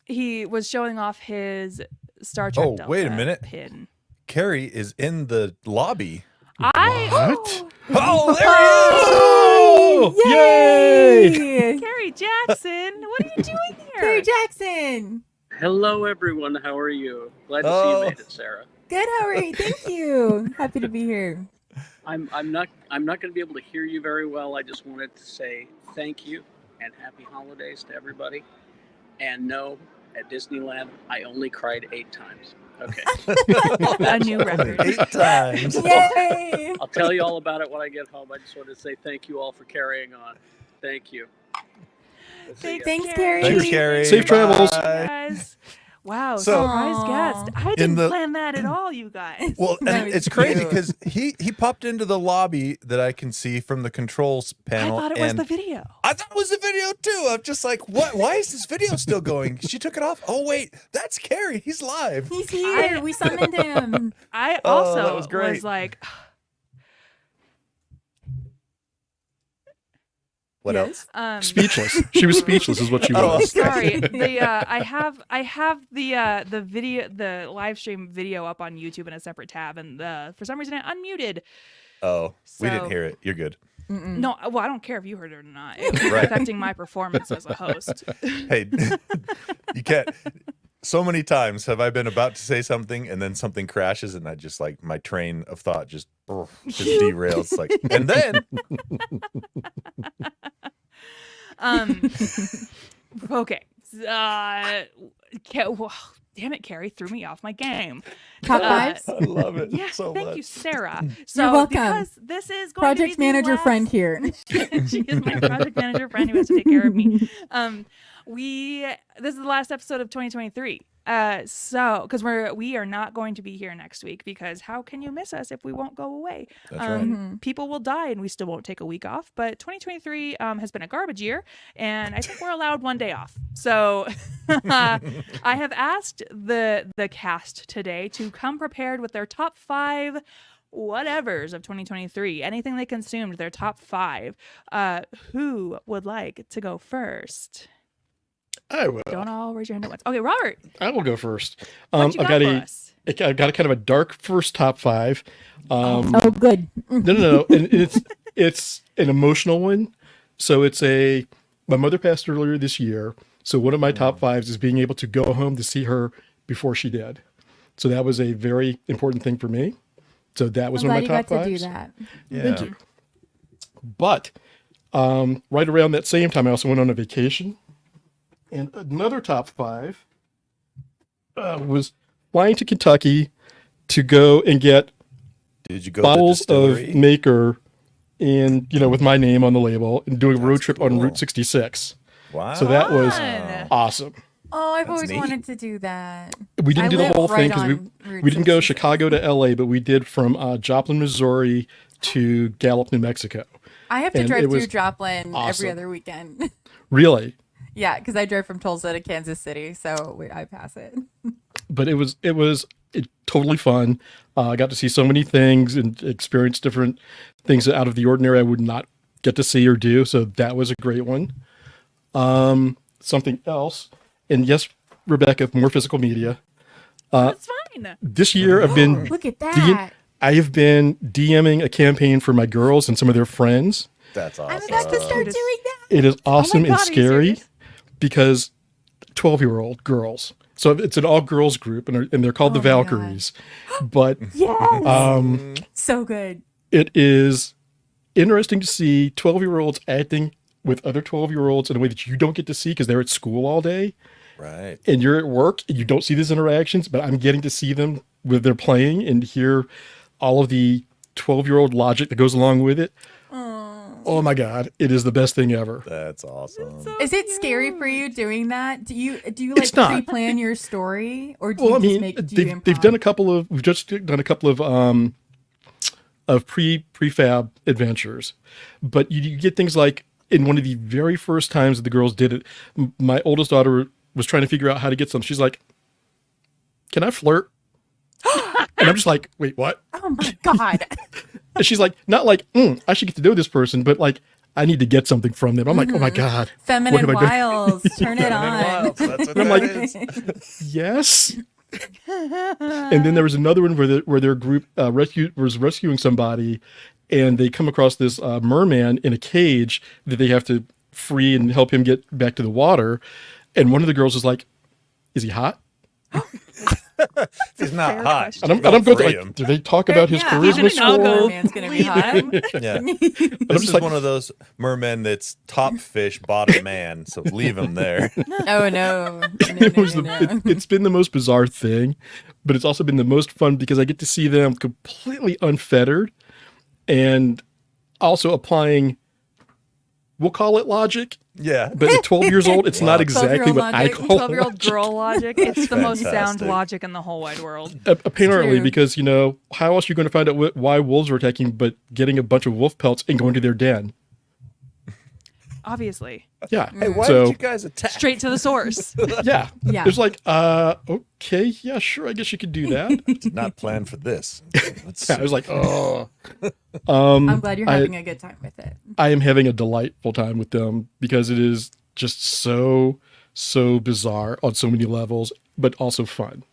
He was showing off his Star Trek Oh, wait a Delta minute. pin. Kerry is in the lobby. What? Oh, there Oh! Yay! Kerry Jackson, what are you doing here? Kerry Jackson. Hello, everyone. How are you? Glad to see Oh. you made it, Sarah. Good, how are you? Thank you. Happy to be here. I'm not going to be able to hear you very well. I just wanted to say thank you and happy holidays to everybody. And no, at Disneyland, I only cried 8 times. Okay. A new record. 8 times. Yay! I'll tell you all about it when I get home. I just wanted to say thank you all for carrying on. Thank you. See ya. Thanks, Kerry. Thanks, Kerry. Safe travels. Bye. Guys. Wow, So- surprise guest. I didn't the- plan that at all, you guys. Well, That and was it's crazy cute. because he popped into the lobby that I can see from the controls I panel. thought it was and the video. I thought it was the video too. I'm just like, what? Why is this video still going? She took it off. Oh wait, that's Kerry. He's live. He's here. We summoned him. I Oh, also that was great. like, What Yes. else? Speechless. She was speechless, is what she Oh, was. sorry. The I have the video, the live stream video up on YouTube in a separate tab, and for some reason I unmuted. Oh, we So- didn't hear it. You're good. No, well, I don't care if you heard it or not. It was Right. affecting my performance as a host. Hey, you can't. So many times have I been about to say something and then something crashes and I just like my train of thought just derails. Like, and then Okay. Damn it, Kerry threw me off my game. Top fives. I love it Yeah, so thank much. you, Sarah. So welcome. because this is going to Project be the manager last- friend here. She is my project manager friend who has to take care of me. This is the last episode of 2023. So because we are not going to be here next week because how can you miss us if we won't go away? That's right. People will die and we still won't take a week off. But 2023 has been a garbage year, and I think we're allowed 1 day off. So I have asked the cast today to come prepared with their top 5 whatevers of 2023, anything they consumed, their top 5. Who would like to go first? I will. Don't all raise your hand at once. Okay, Robert. I will go first. What you got for us? I've got a kind of a dark first top 5. Oh, good. No. And it's an emotional one. So my mother passed earlier this year. So one of my top 5s is being able to go home to see her before she did. So that was a very important thing for me. So that was one of my top 5s. I'm glad you got to do that. Yeah. Thank you. But right around that same time, I also went on a vacation. And another top 5 was flying to Kentucky to go and get Did you go bottles to the of distillery? Maker and, with my name on the label and doing a road trip on cool. Route 66. Wow. So that was Fun. awesome. Oh, I've always neat. wanted to do that. We didn't I do the live whole thing right because on Route we didn't go 66. Chicago to LA, but we did from Joplin, Missouri to Gallup, New Mexico. I have to And drive it was through Joplin awesome. every other weekend. Really? Yeah, because I drive from Tulsa to Kansas City, so I pass it. But it was totally fun. I got to see so many things and experience different things out of the ordinary I would not get to see or do. So that was a great one. Something else, and yes, Rebecca, more physical media. That's fine. This year I've been Look at that. I have been DMing a campaign for my girls and some of their friends. That's I'm awesome. about to start doing that. It is awesome God, and are you scary serious? because 12-year-old girls. So it's an all-girls group, and they're called the Oh my God. Valkyries. But Yes. So good. it is interesting to see 12-year-olds acting with other 12-year-olds in a way that you don't get to see because they're at school all day. Right. And you're at work and you don't see these interactions, but I'm getting to see them with their playing and hear all of the 12-year-old logic that goes along with it. Oh my God, it is the best thing ever. That's awesome. Is it scary for you doing that? Do you like It's not. pre-plan your story, or do Well, I you just mean, make do you they've improv? done we've just done a couple of prefab adventures, but you get things like in one of the very first times that the girls did it, my oldest daughter was trying to figure out how to get some. She's like, "Can I flirt?" And I'm just like, "Wait, what?" Oh my God. And she's like, not like, I should get to know this person, but like, I need to get something from them. I'm like, oh my God. Feminine have I done? wiles. Turn it on. Wow, that's what I'm that like- is. Yes. And then there was another one where their group was rescuing somebody, and they come across this merman in a cage that they have to free and help him get back to the water. And one of the girls is like, "Is he hot?" He's not fair hot. question. And I'm going to free like, him. do they talk about his Yeah. charisma Even I'll go. score? Man's gonna be hot. Yeah. I'm This is like- one of those mermen that's top fish, bottom man. So leave him there. Oh no. It was it's been the most bizarre thing, but it's also been the most fun because I get to see them completely unfettered and also applying, we'll call it logic, Yeah. but at 12 years old, it's Wow. not exactly 12-year-old what I logic, call 12-year-old logic. girl logic. It's the most sound Fantastic. logic in the whole wide world. Apparently, true. because, how else are you going to find out why wolves are attacking but getting a bunch of wolf pelts and going to their den? Obviously. Yeah. Hey, why so, did you guys attack? Straight to the source. yeah. Yeah. It's like, okay, yeah, sure, I guess you could do that. Did not plan for this. Let's Yeah, I see. was like, oh. I'm glad you're having a good time with it. I am having a delightful time with them because it is just so bizarre on so many levels, but also fun.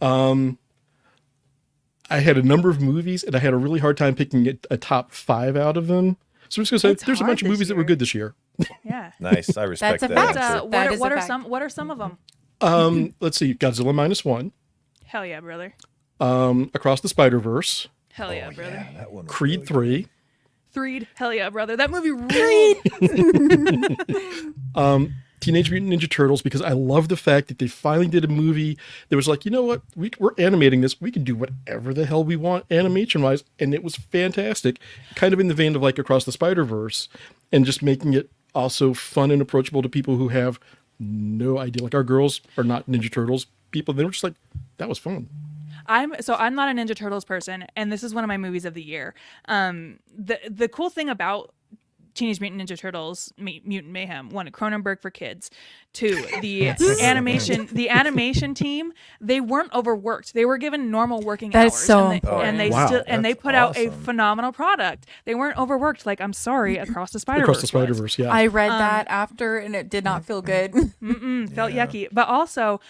I had a number of movies and I had a really hard time picking a top 5 out of them. So I'm just gonna It's say there's a hard bunch of this movies that were year. good this year. Yeah. Nice. I respect That's a that. fact. answer. What That are, is a what are fact. some? What are some of them? Let's see, Godzilla -1, Hell yeah, brother. Across the Spider-Verse, Hell yeah, brother. Yeah, that one was Creed really 3, Threed. Hell yeah, brother. That movie ruled. Teenage Mutant Ninja Turtles, because I love the fact that they finally did a movie that was like, you know what, we're animating this. We can do whatever the hell we want animation-wise, and it was fantastic. Kind of in the vein of like Across the Spider-Verse, and just making it also fun and approachable to people who have no idea. Like our girls are not Ninja Turtles people. They were just like, that was fun. I'm not a Ninja Turtles person, and this is one of my movies of the year. The cool thing about Teenage Mutant Ninja Turtles Mutant Mayhem. 1, Cronenberg for kids. 2, the animation team, they weren't overworked. They were given normal working That hours. is so and they, important. and they put out a phenomenal product. They weren't overworked. Like, I'm sorry, Across the Spider-Verse. Across the Spider-Verse, yeah. I read that after, and it did not feel good. Felt yucky. But also,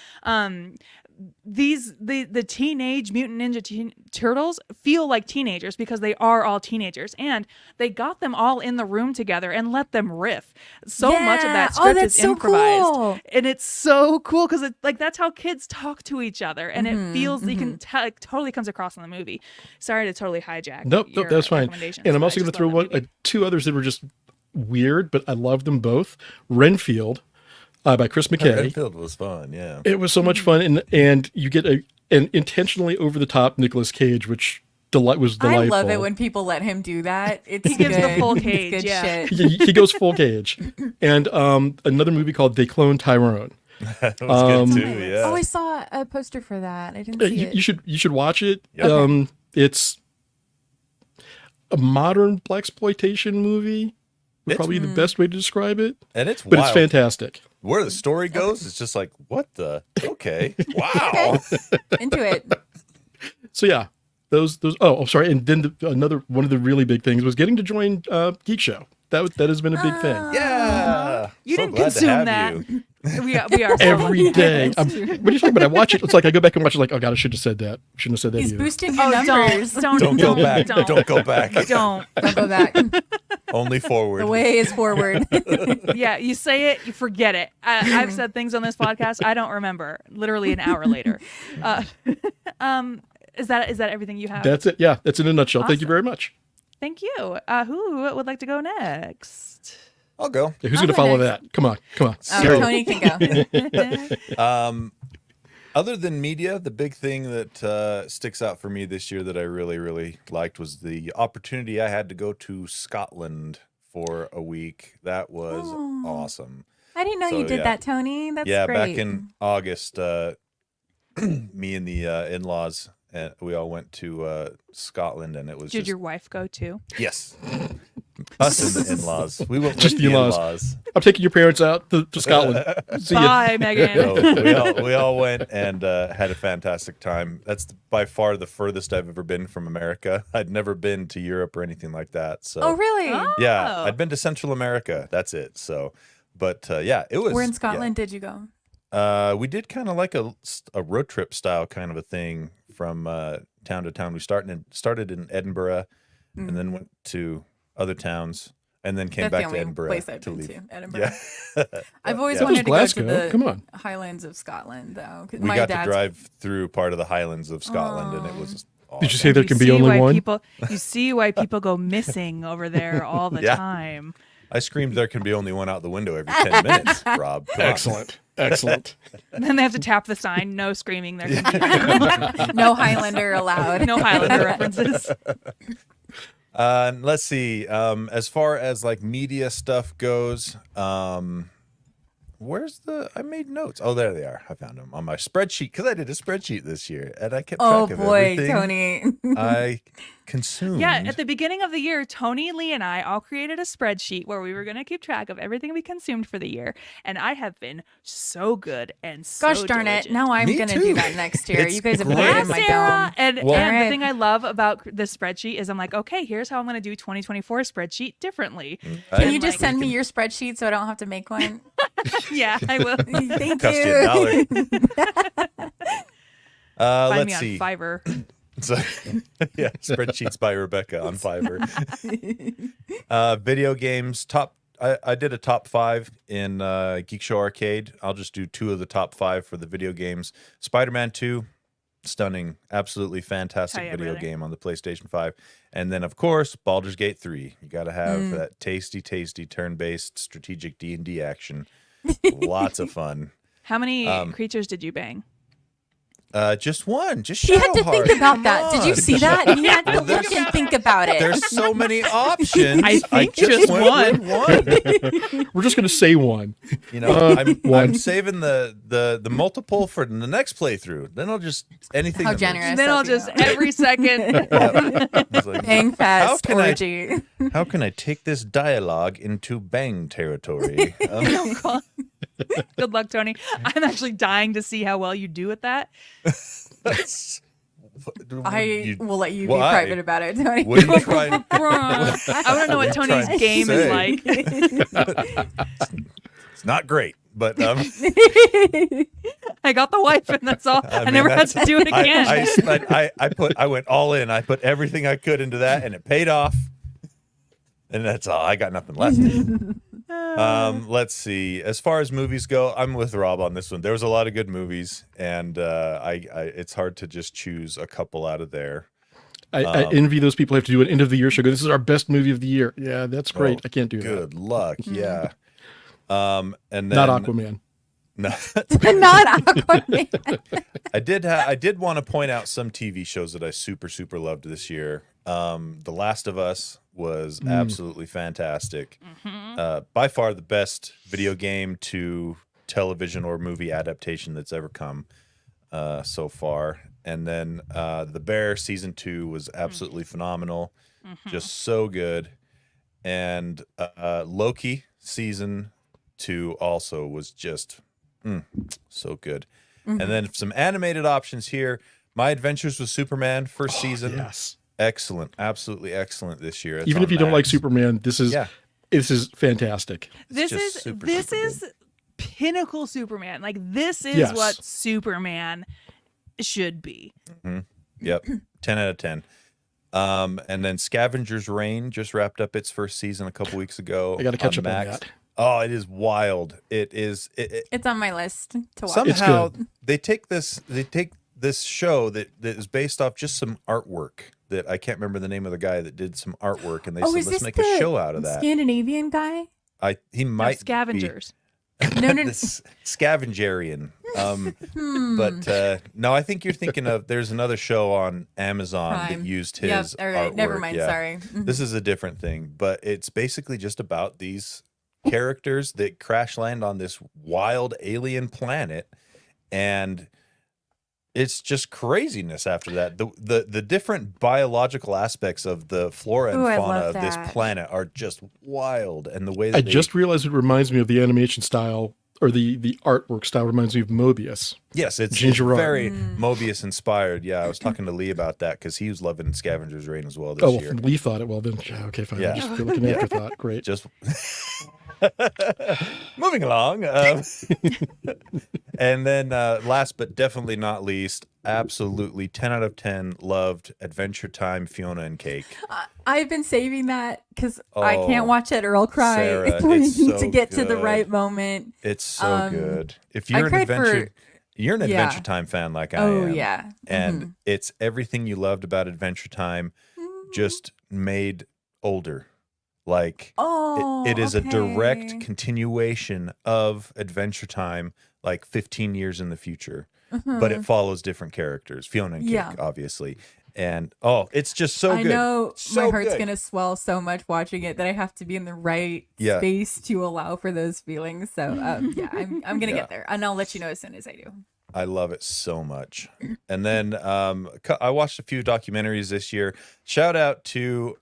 the Teenage Mutant Ninja Turtles feel like teenagers because they are all teenagers, and they got them all in the room together and let them riff. So much of that script is improvised, cool. and it's so cool because it's like that's how kids talk to each other, and it feels you can tell it totally comes across in the movie. Sorry to totally hijack. Nope, that's fine. And I'm also going to throw two others that were just weird, but I love them both. Renfield. By Chris McKay. Renfield was fun, yeah. It was so much fun, and you get an intentionally over the top Nicolas Cage, which was delightful. I love it when people let him do that. He gives the full Cage. It's good shit. He goes full Cage. And another movie called They Clone Tyrone. That was good too, yeah. Oh, I saw a poster for that. I didn't see it. You should watch it. Yep. It's a modern blaxploitation movie. Probably the best way to describe it. And it's but wild. it's fantastic. Where the story goes, it's just like, what the? Okay. Wow. Into it. So yeah, those. Oh, sorry. And then another one of the really big things was getting to join Geekshow. That has been a big thing. Yeah. You So didn't glad to consume have that. you. We are so Every lucky. day. What are you talking about? I watch it. It's like I go back and watch it. Like, oh god, I should have said that. Shouldn't have said that He's either. boosting your Oh, numbers. Don't go back. Don't go back. Don't. Don't go back. Only forward. The way is forward. Yeah, you say it, you forget it. I've said things on this podcast I don't remember. Literally an hour later. Is that everything you have? That's it. Yeah, that's in a nutshell. Thank you very much. Thank you. Who would like to go next? I'll go. Yeah, who's going to follow next. that? Come on. Tony can go. Other than media, the big thing that sticks out for me this year that I really, really liked was the opportunity I had to go to Scotland for a week. That was awesome. I didn't know you did that, Tony. That's great. Back in August, me and the in-laws, we all went to Scotland, and it was Did your wife go too? Yes. Us and the in-laws. We went Just with the the in-laws. in-laws. I'm taking your parents out to Scotland. See ya. Bye, Megan. So we all went and had a fantastic time. That's by far the furthest I've ever been from America. I'd never been to Europe or anything like that. So Oh, really? yeah, I'd been to Central America. That's it. So, but yeah, it was. Where in Scotland did you go? We did kind of like a road trip style kind of a thing from town to town. We started in Edinburgh, and then went to other towns, and then came That's back the to only Edinburgh place I've to been leave. to, Edinburgh. Yeah. I've always Yeah. wanted to go Glasgow. to the Come on. Highlands of Scotland, though. 'Cause We my got to dad's drive through part of the Highlands of Scotland, and it was awesome. Did you say there can be see only why one? You see why people go missing over there all the Yeah. time. I screamed there can be only one out the window every 10 minutes, Rob. Come on. Excellent. And then they have to tap the sign, no screaming. There can be no Highlander allowed. no Highlander references. Let's see. As far as like media stuff goes, I made notes. Oh, there they are. I found them on my spreadsheet because I did a spreadsheet this year and I kept Oh track of boy, everything Tony. I consumed. Yeah, at the beginning of the year, Tony, Lee, and I all created a spreadsheet where we were going to keep track of everything we consumed for the year. And I have been so good and so Gosh darn it. diligent. Now I'm Me going to too. do that next year. It's You guys have put great. it Yeah, in my Sarah. dome. And Well- the thing I love about this spreadsheet is I'm like, okay, here's how I'm going to do 2024 spreadsheet differently. Can you just like- send me your spreadsheet so I don't have to make one? Yeah, I will. Thank Cost you you. $1. Find Let's me on see. Fiverr. So, yeah, spreadsheets by Rebecca on Fiverr. Video games I did a top 5 in Geekshow Arcade. I'll just do 2 of the top 5 for the video games. Spider-Man 2, stunning, absolutely fantastic Oh, yeah, video brother. game on the PlayStation 5. And then, of course, Baldur's Gate 3. You got to have that tasty turn-based strategic D&D action. Lots of fun. How many creatures did you bang? Just one. Just He had to Shadowheart. think about Come that. Did you on. see that? He had to look and think about it. There's so many options. I think just went with one. We're just going to say one. You know, I'm one. saving the multiple for the next playthrough. Then I'll just anything. How that generous. Then I'll of you. just every second. It's like, Bang fest can I- orgy. how can I take this dialogue into bang territory? Oh, God. Good luck, Tony. I'm actually dying to see how well you do at that. I will let you be Why? private about it, Tony. What are you trying? I want to know what Tony's trying to game say? is like. It's not great, but I got the wife, and that's all. I mean, never had to do it again. I went all in. I put everything I could into that, and it paid off. And that's all. I got nothing left. Let's see. As far as movies go, I'm with Rob on this one. There was a lot of good movies, and it's hard to just choose a couple out of there. I envy those people who have to do an end of the year show. This is our best movie of the year. Yeah, that's great. Oh, I can't do that. Good luck. Yeah. And then Not Aquaman. No, Not Aquaman. I did want to point out some TV shows that I super loved this year. The Last of Us was absolutely fantastic. By far the best video game to television or movie adaptation that's ever come so far. And then The Bear season 2 was absolutely phenomenal, just so good. And Loki season 2 also was just so good. And then some animated options here. My Adventures with Superman first season. Yes. Excellent. Absolutely excellent this year. It's Even on if you don't like Max. Superman, this is fantastic. This just is super, this super is pinnacle Superman. Like this is Yes. what Superman should be. Yep. 10 out of 10. And then Scavenger's Reign just wrapped up its first season a couple weeks ago. I got to catch up on Max. that. Oh, it is wild. It is. It's on my list to watch. Somehow they take this show that is based off just some artwork that I can't remember the name of the guy that did some artwork, and they said is let's this make the a show out of that. Scandinavian guy? He might Scavengers. No. the Scavengerian. But no, I think you're thinking of. There's another show on Amazon Prime. that used Yep, his all right. artwork. Never mind. Yeah. Sorry. Mhm. This is a different thing, but it's basically just about these characters that crash land on this wild alien planet, and it's just craziness after that. The different biological aspects of the flora and Ooh, I fauna love of this that. planet are just wild, and the way that I they, just realized it reminds me of the animation style, or the artwork style reminds me of Mobius. yes, it's Ginger art. very Mobius inspired. Yeah, I was talking to Lee about that because he was loving Scavenger's Reign as well this Oh, year. Lee thought it. Well, then, okay, fine. Yeah. I just feel like an afterthought. Great. Just moving along. And then last but definitely not least, absolutely 10 out of 10 loved Adventure Time Fiona and Cake. I've been saving that because I Oh, can't watch it or I'll cry. Sarah, We it's need to so get to the good. right moment. It's so good. If you're an cried for- adventure you're an yeah. Adventure Time fan like I Oh am. yeah. And it's everything you loved about Adventure Time just made older. Like Oh, it is a direct okay. continuation of Adventure Time, like 15 years in the future, but it follows different characters, Fiona and Cake, Yeah. obviously. And it's just so I good. know So my heart's good. gonna swell so much watching it that I have to be in the right Yeah. space to allow for those feelings. So yeah, I'm gonna Yeah. get there, and I'll let you know as soon as I do. I love it so much. And then I watched a few documentaries this year. Shout out to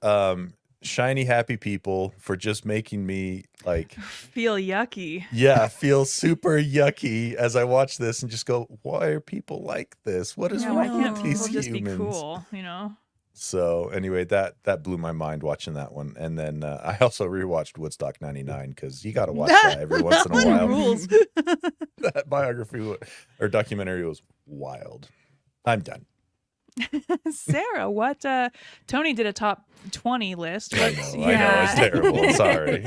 Shiny Happy People for just making me like, Feel yucky. feel super yucky as I watch this and just go, why are people like this? What is Yeah, why wrong can't with these people just be humans? cool? You know. So anyway, that blew my mind watching that one. And then I also rewatched Woodstock 99 because you got to watch that every once in a One while. rules. That biography or documentary was wild. I'm done. Sarah, what? Tony did a top 20 list. I What's- know, it's terrible. Sorry.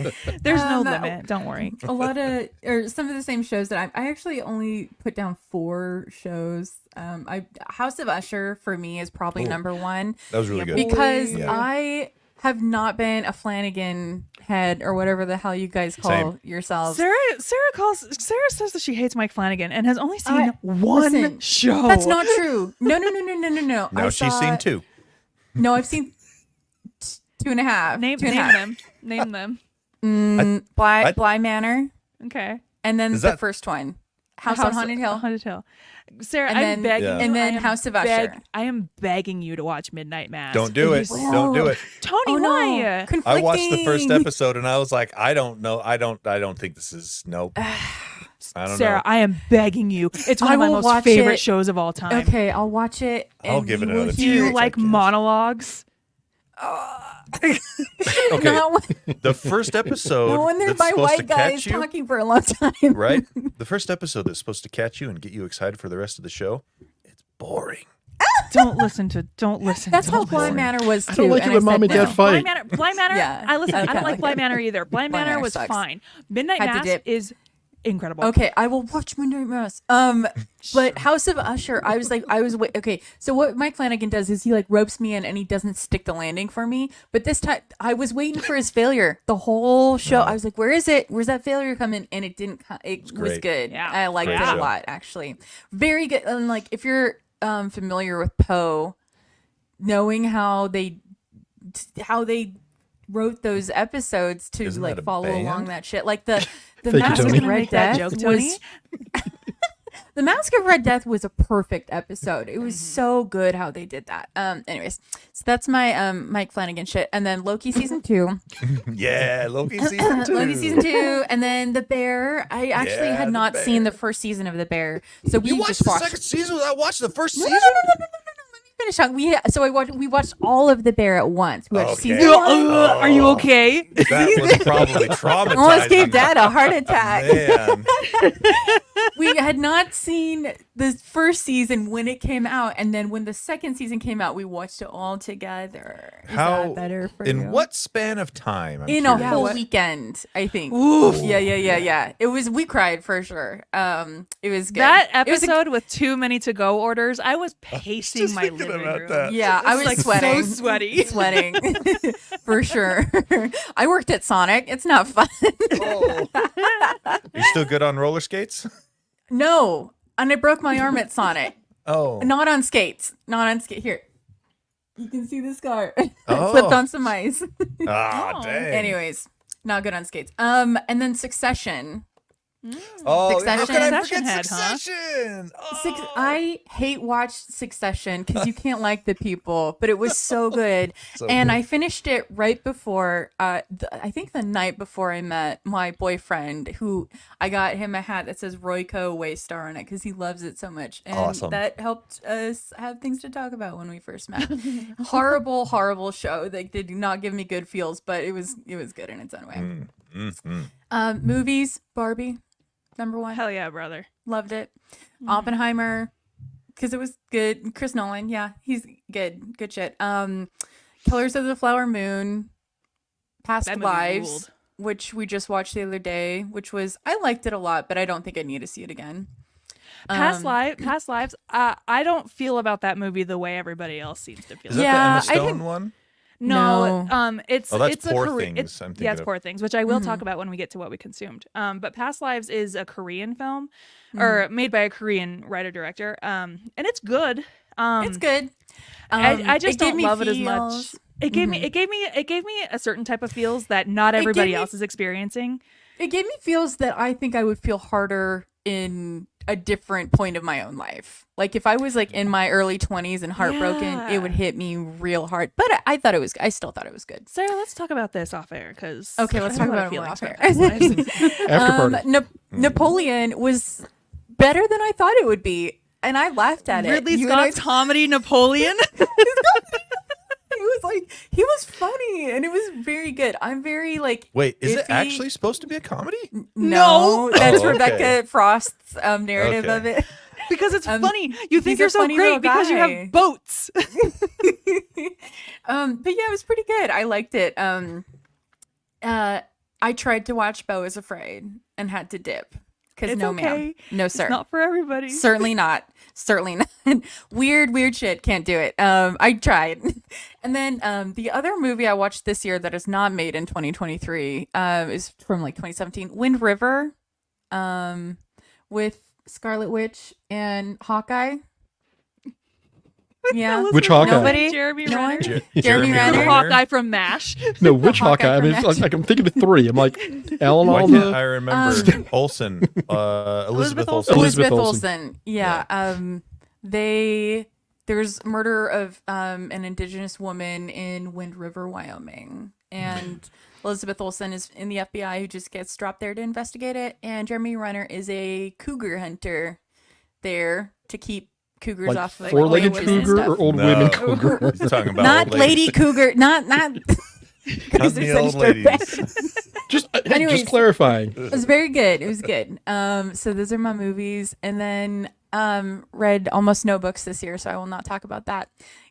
There's no Um, limit. Don't worry. A lot of or some of the same shows that I actually only put down 4 shows. House of Usher for me is probably Ooh. number 1 That was really good. because Yeah. I have not been a Flanagan head or whatever the hell you guys call Same. yourselves. Sarah says that she hates Mike Flanagan and has only seen one listen, show. That's not true. No. No, she's seen 2. No, I've seen 2.5. Name two and a half. them. Name them. Bly Manor, Okay. and then Is the that- first one, House on Haunted Hill, Haunted Hill. Sarah, And I'm then- begging Yeah. you. and then I am House of Usher. I am begging you to watch Midnight Mass. Don't do it. Don't do it. Tony, Oh why? no, conflicting. I watched the first episode and I was like, I don't know. I don't think this is nope. I don't Sarah, know. I am begging you. It's one I of my will most watch favorite it. shows of all time. Okay, I'll watch it. I'll and give it you will another Do hear- you chance. like guess. monologues? Okay. Not when, The first episode not when there's that's my supposed to white guys catch you, talking for a long time. right? The first episode that's supposed to catch you and get you excited for the rest of the show, it's boring. Don't listen. That's how don't Bly listen. Manor was too. I don't like it and when I mom said and dad no. fight. Bly Manor. Yeah. I listen. I Okay. don't like Bly Manor either. Bly Manor Manor was sucks. fine. Midnight Had to Mass dip. is incredible. Okay, I will watch Midnight Mass. But House of Usher, okay. So what Mike Flanagan does is he like ropes me in and he doesn't stick the landing for me. But this time I was waiting for his failure the whole show. I was like, where is it? Where's that failure coming? And it didn't. It was great. good. Yeah. I liked Great it a show. lot actually. Very good. And like if you're familiar with Poe, knowing how they wrote those episodes to Isn't that a like follow band? along that shit, like the Thank you, Mask Tony. of Gonna Red make that Death joke, Tony? was the Mask of Red Death was a perfect episode. It was so good how they did that. Anyways, so that's my Mike Flanagan shit, and then Loki season 2. Yeah, Loki season 2. Loki season 2, and then The Bear. I actually Yeah, had The not Bear. seen the first season of The Bear, so we You watched just the watched. second season without watching the first No, season? no. Let me finish on. We watched all of The Bear at once. We watched Okay. season 1. Are you okay? That was probably traumatizing. Almost gave Dad a heart attack. Man. We had not seen the first season when it came out, and then when the second season came out, we watched it all together. Is How that better for in you? what span of time? I'm In a curious. whole weekend, I think. Oof. Yeah. It was. We cried for sure. It was good. That It was a- episode with too many to go orders, I was pacing just my thinking living about room. that. yeah, I was like sweating. so sweaty. Sweating for sure. I worked at Sonic. It's not fun. You still good on roller skates? No, and I broke my arm at Sonic. Oh. Not on skates. Not on skate. Here. You can see the scar. Oh. Slipped on some ice. Ah, Oh. dang. Anyways, not good on skates. And then Succession. Oh, Succession. how could I Succession forget head, huh? Succession? Oh. I hate watch Succession because you can't like the people, but it was so good. So and good. I finished it right before, I think the night before I met my boyfriend, who I got him a hat that says Royco Waystar on it because he loves it so much. And Awesome. that helped us have things to talk about when we first met. horrible show. They did not give me good feels, but it was good in its own way. Movies, Barbie. Number 1. Hell yeah, brother. Loved it. Oppenheimer, because it was good. Chris Nolan, yeah, he's good. Good shit. Killers of the Flower Moon, Past That movie Lives, ruled. which we just watched the other day, which was, I liked it a lot, but I don't think I need to see it again. Past lives. I don't feel about that movie the way everybody else seems to feel. Is that Yeah, the I Emma Stone didn't- one? No, No. it's Oh, that's it's Poor a Korean. Things It's, I'm yeah, thinking it's of. Poor Things, which I will talk about when we get to what we consumed. But Past Lives is a Korean film, or made by a Korean writer director. And it's good. It's good. I just it gave don't me love it as much. feels. It gave me a certain type of feels that not everybody me- else is experiencing. It gave me feels that I think I would feel harder in a different point of my own life. Like if I was like in my early 20s and heartbroken, Yeah. it would hit me real hard. But I still thought it was good. Sarah, let's talk about this off air because Okay, let's talk about it more off air. After party. Napoleon was better than I thought it would be, and I laughed at it. Ridley You and I- Scott's comedy Napoleon. he was funny, and it was very good. I'm very like. Wait, is it iffy. actually supposed to be a comedy? No, that's Oh, okay. Rebecca Frost's narrative Okay. of it. Because it's funny. You think he's a you're so funny little great because you guy. have boats. But yeah, it was pretty good. I liked it. I tried to watch Beau is Afraid and had to dip Because It's no, okay. ma'am. No, sir. It's not for everybody. Certainly not. Certainly not. Weird shit. Can't do it. I tried. And then the other movie I watched this year that is not made in 2023 is from like 2017, Wind River, with Scarlet Witch and Hawkeye. Yeah. Which Hawkeye? Nobody? Jeremy No Renner. one? Jeremy Jeremy Renner? The Hawkeye from MASH. No, which Hawkeye Hawkeye? I mean, from it's like I'm thinking of three. I'm like, Alan Why can't I Alda. remember Olsen? Elizabeth Olsen. Elizabeth Olsen. Olsen. Yeah. There's murder of an indigenous woman in Wind River, Wyoming. And Elizabeth Olsen is in the FBI who just gets dropped there to investigate it. And Jeremy Renner is a cougar hunter there to keep cougars Like off of four-legged witches and cougar stuff. or old No. women cougar? He's talking about Not old lady ladies. cougar. Not Not because the they're old such dirtbags. ladies. Just, Anyways. just clarifying. It was very good. It was good. So those are my movies, and then read almost no books this year, so I will not talk about that.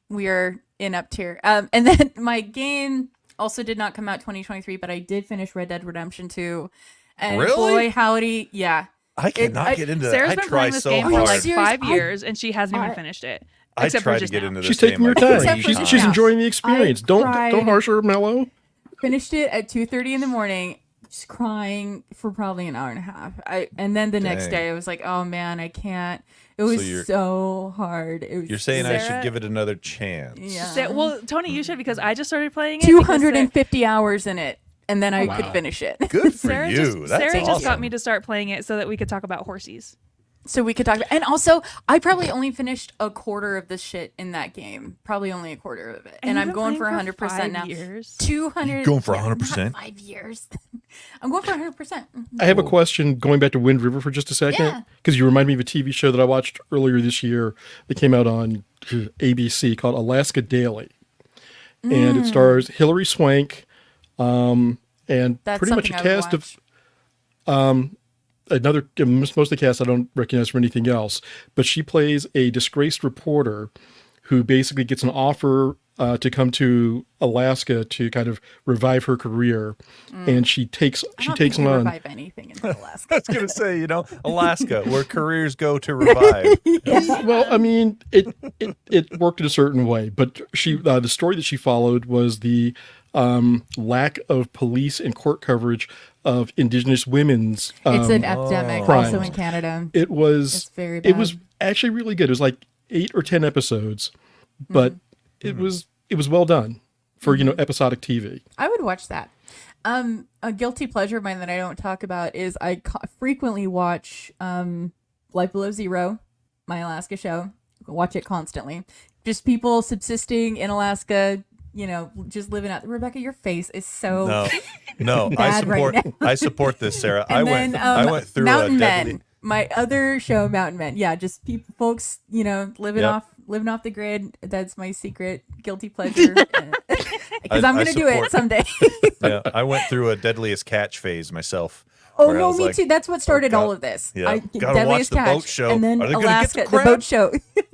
We are in up tier. And then my game also did not come out 2023, but I did finish Red Dead Redemption 2. And Really? boy, howdy, yeah. I cannot get into that. Sarah's I been try playing this so game hard. for like Serious? 5 years, and she hasn't even finished it. I Except try for to just get now. into this She's game taking her like time. Except for She's, just she's now. enjoying the experience. I Don't cried. harsh her, Mello. Finished it at 2:30 in the morning, just crying for probably an hour and a half. And then the next Dang. day, I was like, oh man, I can't. It was you're- so hard. It was You're saying I should Sarah- give it another chance. yeah. Well, Tony, you should, because I just started playing it. because 250 hours in it, and then I could Wow. finish it. Good for Sarah you. just, That's Sarah awesome. just got me to start playing it so that we could talk about horsies. So we could talk about, and also I probably only finished a quarter of the shit in that game. Probably only a quarter of it, and you've I'm been going for playing 100% now. 5 years. 200. Going for yeah, 100%? not 5 years. I'm going for 100%. I have a question going back to Wind River for just a second. Yeah. Because you remind me of a TV show that I watched earlier this year that came out on ABC called Alaska Daily. And it stars Hilary Swank and That's pretty much a something I would cast of most of the cast I don't recognize from anything else, but she plays a disgraced reporter who basically gets an offer to come to Alaska to kind of revive her career, and she takes I don't takes think we on. revive anything in I Alaska. was going to say, Alaska, where careers go to revive. Well, I mean, it worked in a certain way, but she the story that she followed was the lack of police and court coverage of Indigenous women's. It's an epidemic crimes. also in Canada. It was It's very It was bad. actually really good. It was like 8 or 10 episodes, but it was well done for episodic TV. I would watch that. A guilty pleasure of mine that I don't talk about is I frequently watch Life Below Zero, my Alaska show. Watch it constantly. Just people subsisting in Alaska, just living out. Rebecca, your face is so No, I Bad right support. I support this, Sarah. And I went through Mountain a deadly. Men, my other show, Mountain Men. Yeah, just folks, living Yep. off the grid. That's my secret guilty pleasure. Because I'm I gonna do it support- someday. Yeah, I went through a deadliest catch phase myself. Oh where I no, was me like, too. That's what started God. all of this. Yeah. Gotta Deadliest watch the boat Catch, show. and then Are they gonna get Alaska, the the boat crabs? show.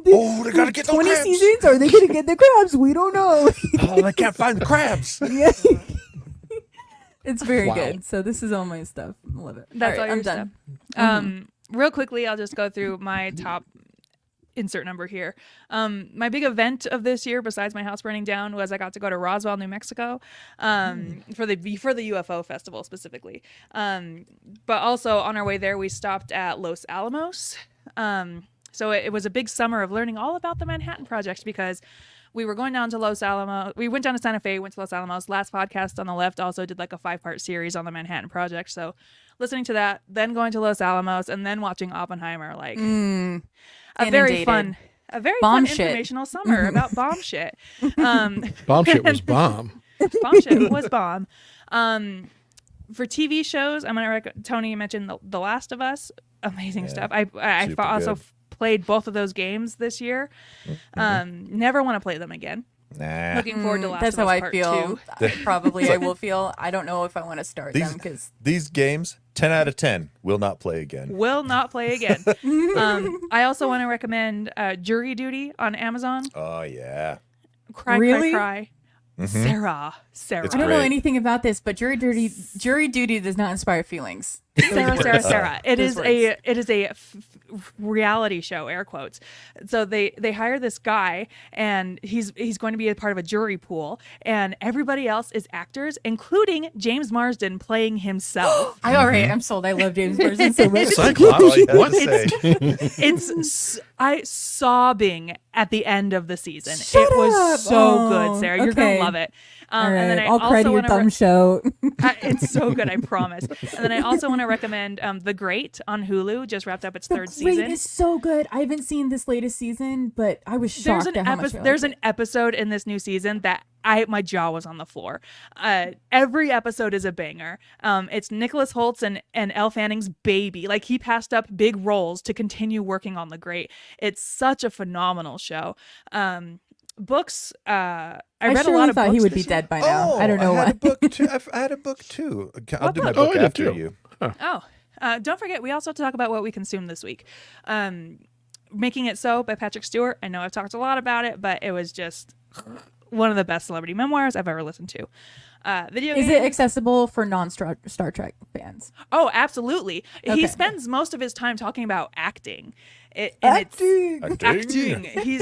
Oh, they gotta get the 20 crabs. seasons. Are they gonna get the crabs? We don't know. Oh, they can't find the crabs. Yeah. It's very Wow. good. So this is all my stuff. Love it. That's all right, I'm your done. stuff. Real quickly, I'll just go through my top insert number here. My big event of this year, besides my house burning down, was I got to go to Roswell, New Mexico, for the UFO festival specifically. But also on our way there, we stopped at Los Alamos. So it was a big summer of learning all about the Manhattan Project, because we were going down to Los Alamos. We went down to Santa Fe, went to Los Alamos. Last podcast on the left also did like a 5-part series on the Manhattan Project. So listening to that, then going to Los Alamos, and then watching Oppenheimer, like a very fun Bomb shit. informational summer about bomb shit. Bomb shit was bomb. Bomb shit was bomb. For TV shows, I'm gonna Tony mentioned the Last of Us, amazing stuff. I super also good. played both of those games this year. Never want to play them again. Nah. Looking forward to Last That's of Us how I Part feel. 2. Probably I will feel. I don't know if I want to start them because These games, 10 out of 10, will not play again. Will not play again. I also want to recommend Jury Duty on Amazon. Oh, yeah. Cry, Really? cry, Sarah. It's I don't know great. anything about this, but jury duty does not inspire feelings. Sarah. It Those is a reality show, air quotes. So they hire this guy, and he's going to be a part of a jury pool, and everybody else is actors, including James Marsden playing himself. All right, I'm sold. I love James Marsden so much. Cyclops. All you had What? to say. I sobbing at the end of the season. Shut it was up. so Oh, good, Sarah. You're gonna okay. love it. All right, And then I I'll cry to also your want thumb show. it's so good, I promise. And then I also want to recommend The Great on Hulu. Just wrapped up its third Great season. is so good. I haven't seen this latest season, but I was shocked at how much I There's liked an episode in this new season that my jaw was on the floor. Every episode is a banger. It's Nicholas Holtz and Elle Fanning's baby. Like, he passed up big roles to continue working on The Great. It's such a phenomenal show. Books. I read a lot of thought books he would be this year. dead by now. I don't know I had why. a book too. I had a book too. I'll do my book? book I did after too. you. Oh, don't forget, we also have to talk about what we consumed this week. Making It So by Patrick Stewart. I know I've talked a lot about it, but it was just one of the best celebrity memoirs I've ever listened to. Video Is game. it accessible for non-Star Trek fans? Oh, absolutely. Okay. He spends most of his time talking about acting. Acting. Acting. He's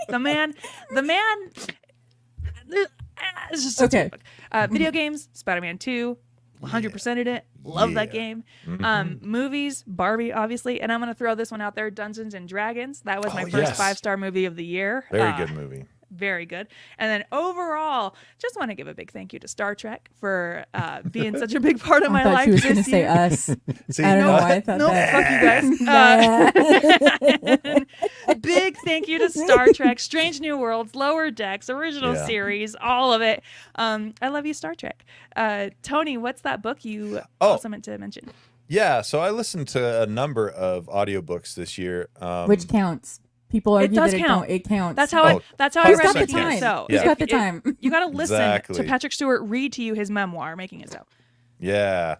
the man. It's just such a Okay. book. Video games, Spider-Man 2, 100%ed it. Love that game. Movies, Barbie, obviously. And I'm going to throw this one out there, Dungeons and Dragons. That was my first yes. 5-star movie of the year. Very good movie. Very good. And then overall, just want to give a big thank you to Star Trek for being such a big part of I my thought life she was this going to say year. us. See, I don't know why I thought No, that. fuck you guys. Big thank you to Star Trek, Strange New Worlds, Lower Decks, original Yeah. series, all of it. I love you, Star Trek. Tony, what's that book you also meant to mention? Yeah, so I listened to a number of audiobooks this year. Which counts? People argue does that count. it counts. That's how Oh, I Who's read got the Making It time? So. Yeah. Who's got the time? You got to listen Exactly. to Patrick Stewart read to you his memoir, Making It So. Yeah.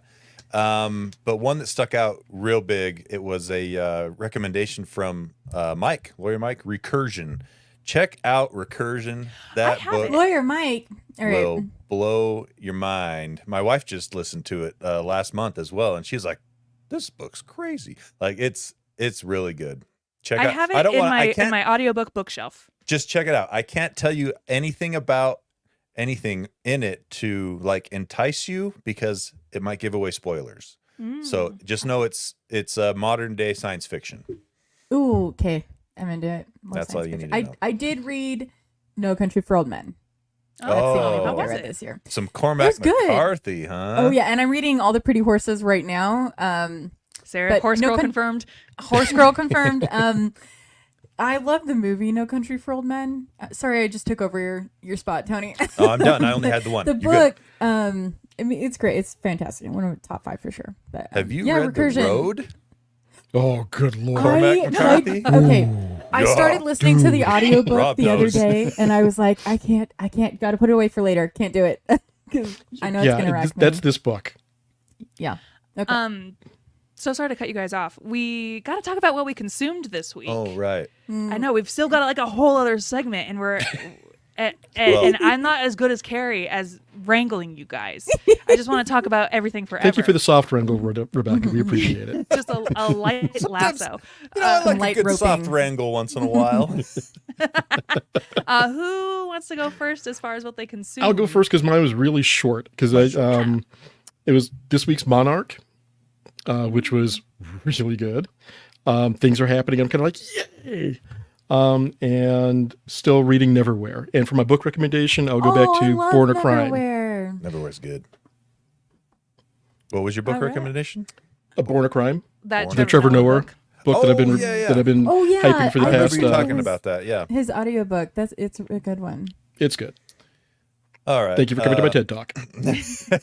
But one that stuck out real big, it was a recommendation from Mike, Lawyer Mike, Recursion. Check out Recursion. That have book it. Lawyer Mike. All right. will blow your mind. My wife just listened to it last month as well, and she's like, this book's crazy. Like, it's really good. Check I out. have it I don't in want. I my can't in my audiobook bookshelf. just check it out. I can't tell you anything about anything in it to like entice you because it might give away spoilers. So just know it's a modern day science fiction. Ooh, okay. I'm into it. Love That's all science you fiction. need to know. I did read No Country for Old Men. Oh, That's the only Oh. book How I was read it? this year. Some It Cormac was good. McCarthy, huh? Oh yeah, and I'm reading All the Pretty Horses right now. Sarah, But horse no girl con- confirmed. Horse Girl confirmed. I love the movie No Country for Old Men. Sorry, I just took over your spot, Tony. Oh, I'm done. I only had the one. The You're good. book, I mean, it's great. It's fantastic. One of the top 5 for sure. But Have you yeah, read Recursion. The Road? Oh, good lord. Cormac McCarthy? Okay. I Yeah, started listening to the audiobook Rob the other knows. day, and I was like, I can't, gotta put it away for later. Can't do it. Because I know it's going to rack me. that's this book. Yeah. Okay. So sorry to cut you guys off. We got to talk about what we consumed this week. Oh, right. I know we've still got like a whole other segment, and we're and I'm not as good as Kerry as wrangling you guys. I just want to talk about everything forever. Thank you for the soft wrangle, Rebecca. We appreciate it. Just a light lasso. You know, I like a light good soft roping. wrangle once in a while. Who wants to go first as far as what they consumed? I'll go first because mine was really short. Because it was this week's Monarch, which was really good. Things are happening. I'm kind of like, yay! And still reading Neverwhere. And for my book recommendation, I'll go back I to love Born a Crime. Neverwhere. Neverwhere's good. What was your book All right. recommendation? Born a Crime, that the Trevor Noah book that I've been yeah. that I've been Oh, yeah, hyping for the I I past. remember you talking his- about that. Yeah. His audiobook, it's a good one. It's good. All right. Thank you for coming to my TED Talk.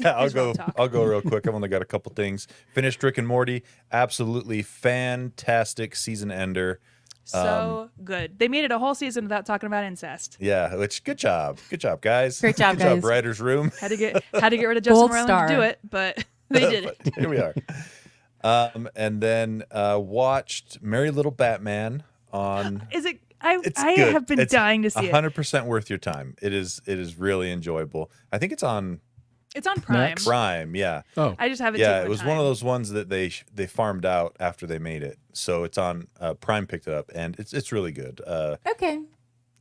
I'll go. Talk. I'll go real quick. I've only got a couple things. Finished Rick and Morty. Absolutely fantastic season ender. So good. They made it a whole season without talking about incest. Yeah. Which good job, guys. Great job, good job, guys. writers' room. Had to get rid of Justin Gold Roiland star. to do it, but they did it. But here we are. And then watched Merry Little Batman on. Is it? I It's good. have been It's dying to see it. 100% worth your time. It is really enjoyable. I think it's on It's on Prime. Max? Prime, yeah. Oh, I just have it. Yeah, it was one of those ones that they farmed out after they made it. So it's on Prime picked it up, and it's really good. Okay.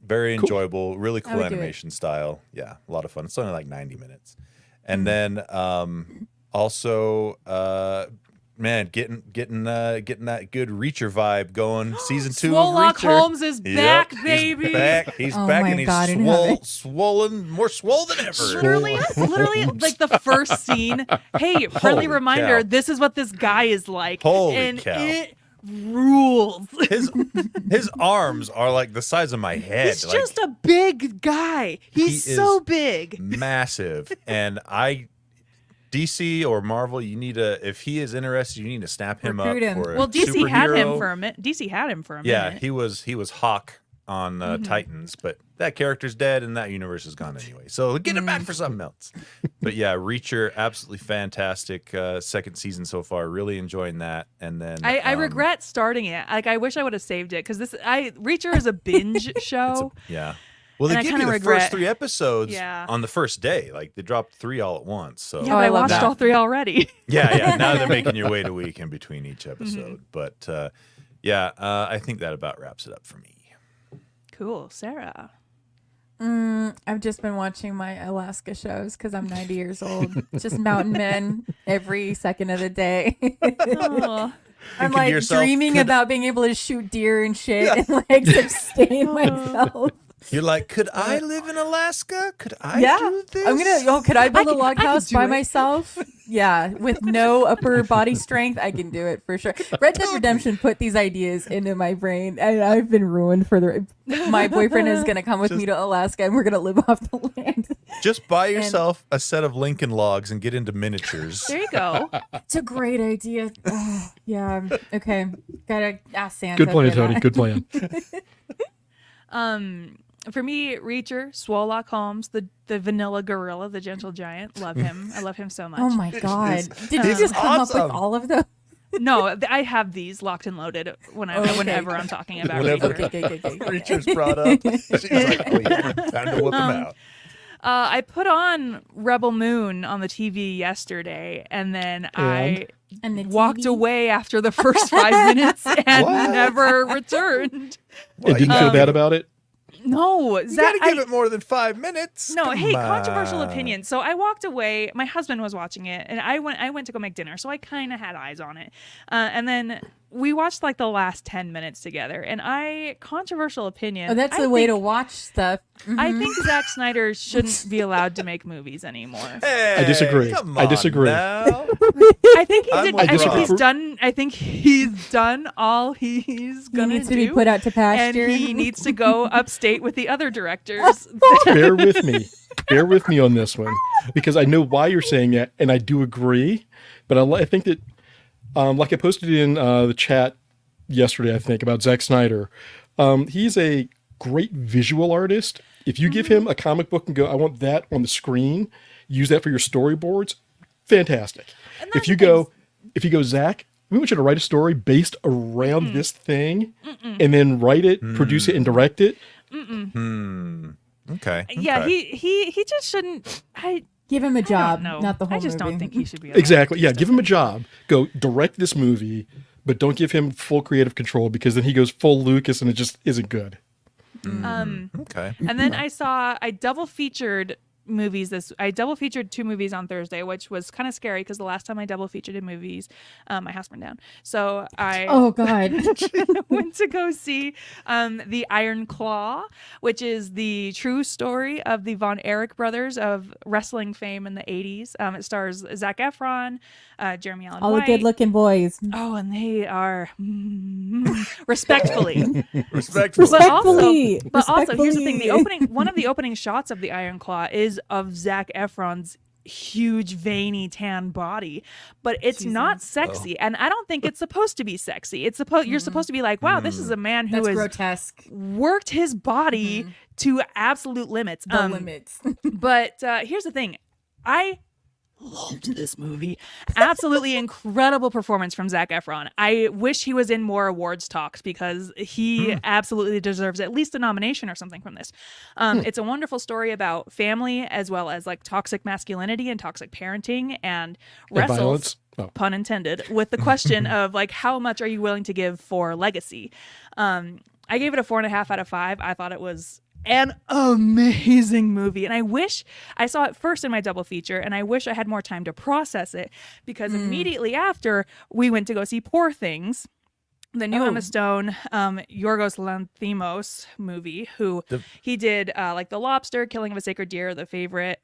Very enjoyable, really I cool would do it. animation style. Yeah, a lot of fun. It's only like 90 minutes. And then also man, getting that good Reacher vibe going. Season 2 of Swolock Reacher. Holmes is back, baby. He's back. He's Oh back, my and he's God, I didn't have it. swollen, more swole than ever. Literally, like the first scene. Hey, friendly Holy reminder, cow. this is what this guy is like. Holy and cow. it rules. His arms are like the size of my head. He's like, just a big guy. He's He so is big. massive. And DC or Marvel, you need to, if he is interested, you need to snap him Recruit up him. for a Well, DC had him superhero. for a minute. DC had him for a Yeah, minute. he was Hawk on Titans, but that character's dead and that universe is gone anyway. So get him back for something else. But yeah, Reacher, absolutely fantastic. Second season so far, really enjoying that. And then I regret starting it. Like I wish I would have saved it because Reacher is a binge show. Yeah. Well, And they I give you kinda the regret- first 3 episodes Yeah. on the first day. Like they dropped 3 all at once. So Yeah, but I watched that- all 3 already. Yeah. Now they're making you wait a week in between each episode. Mm-hmm. But I think that about wraps it up for me. Cool, Sarah. I've just been watching my Alaska shows because I'm 90 years old. Just mountain men every second of the day. Oh. I'm Thinking to like yourself, dreaming about being able to shoot deer and shit and like sustain myself. You're like, could I live in Alaska? Could I Yeah, do this? I'm gonna. Could I build a log I could house do by it. myself? Yeah, with no upper body strength, I can do it for sure. Red Dead Redemption put these ideas into my brain, and I've been ruined for the. My boyfriend is gonna come with me to Alaska, and we're gonna live off the land. Just buy yourself a set of Lincoln logs and get into miniatures. There you go. It's a great idea. Oh, yeah. Okay. Gotta ask Santa. good plan, for Tony. that. Good plan. For me, Reacher, Swolock Holmes, the vanilla gorilla, the gentle giant. Love him. I love him so much. Oh my god! Did you He's just come up awesome. with all of them? No, I have these locked and loaded whenever I'm talking about Whenever- Reacher. Okay. Reacher's brought up. She's like, oh yeah, time to whip him out. I put on Rebel Moon on the TV yesterday, and then I And the walked TV? away after the first 5 minutes and What? never returned. And didn't feel bad about it? No, You gotta give it more than 5 minutes. No, Come hey, controversial on. opinion. So I walked away. My husband was watching it, and I went to go make dinner, so I kind of had eyes on it. And then we watched like the last 10 minutes together, and controversial opinion. Oh, that's I the way to think- watch stuff. I think Zack Snyder shouldn't be allowed to make movies anymore. Hey, I disagree. come I on disagree. now. I think he I'm did. with I think Rob. he's done. I think he's done all he's He gonna needs do. to be put out to and pasture. he needs to go upstate with the other directors. Bear with me. Bear with me on this one because I know why you're saying that, and I do agree. But I think that, like I posted in the chat yesterday, I think about Zack Snyder. He's a great visual artist. If you give him a comic book and go, I want that on the screen, use that for your storyboards, fantastic. If you go, Zach, we want you to write a story based around this thing, and then write it, produce it, and direct it. Okay. Yeah, okay. he just shouldn't. Give him a job, No, not the whole I just movie. don't think he should be allowed Exactly. to do Yeah, give him a stuff. job. Go direct this movie, but don't give him full creative control because then he goes full Lucas, and it just isn't good. Okay. And then I double featured movies. I double featured 2 movies on Thursday, which was kind of scary because the last time I double featured in movies, my house burned down. So I Oh god. went to go see The Iron Claw, which is the true story of the Von Erich brothers of wrestling fame in the 80s. It stars Zac Efron, Jeremy Allen All the White. good-looking boys. Oh, and they are respectfully. Respectful. Respectfully. But also, here's the thing: Respectfully. one of the opening shots of the Iron Claw is of Zac Efron's huge veiny tan body, but it's not sexy, and I don't think it's supposed to be sexy. It's you're supposed to be like, wow, this is a man who That's has grotesque. worked his body to absolute limits. The limits. But here's the thing: I loved this movie. Absolutely incredible performance from Zac Efron. I wish he was in more awards talks because he absolutely deserves at least a nomination or something from this. It's a wonderful story about family as well as like toxic masculinity and toxic parenting and wrestles, violence. Oh. pun intended, with the question of like how much are you willing to give for legacy. I gave it a 4.5 out of 5. I thought it was an amazing movie, and I wish I saw it first in my double feature, and I wish I had more time to process it because immediately after we went to go see Poor Things, the new Emma Stone Yorgos Lanthimos movie. He did like The Lobster, Killing of a Sacred Deer, The Favorite.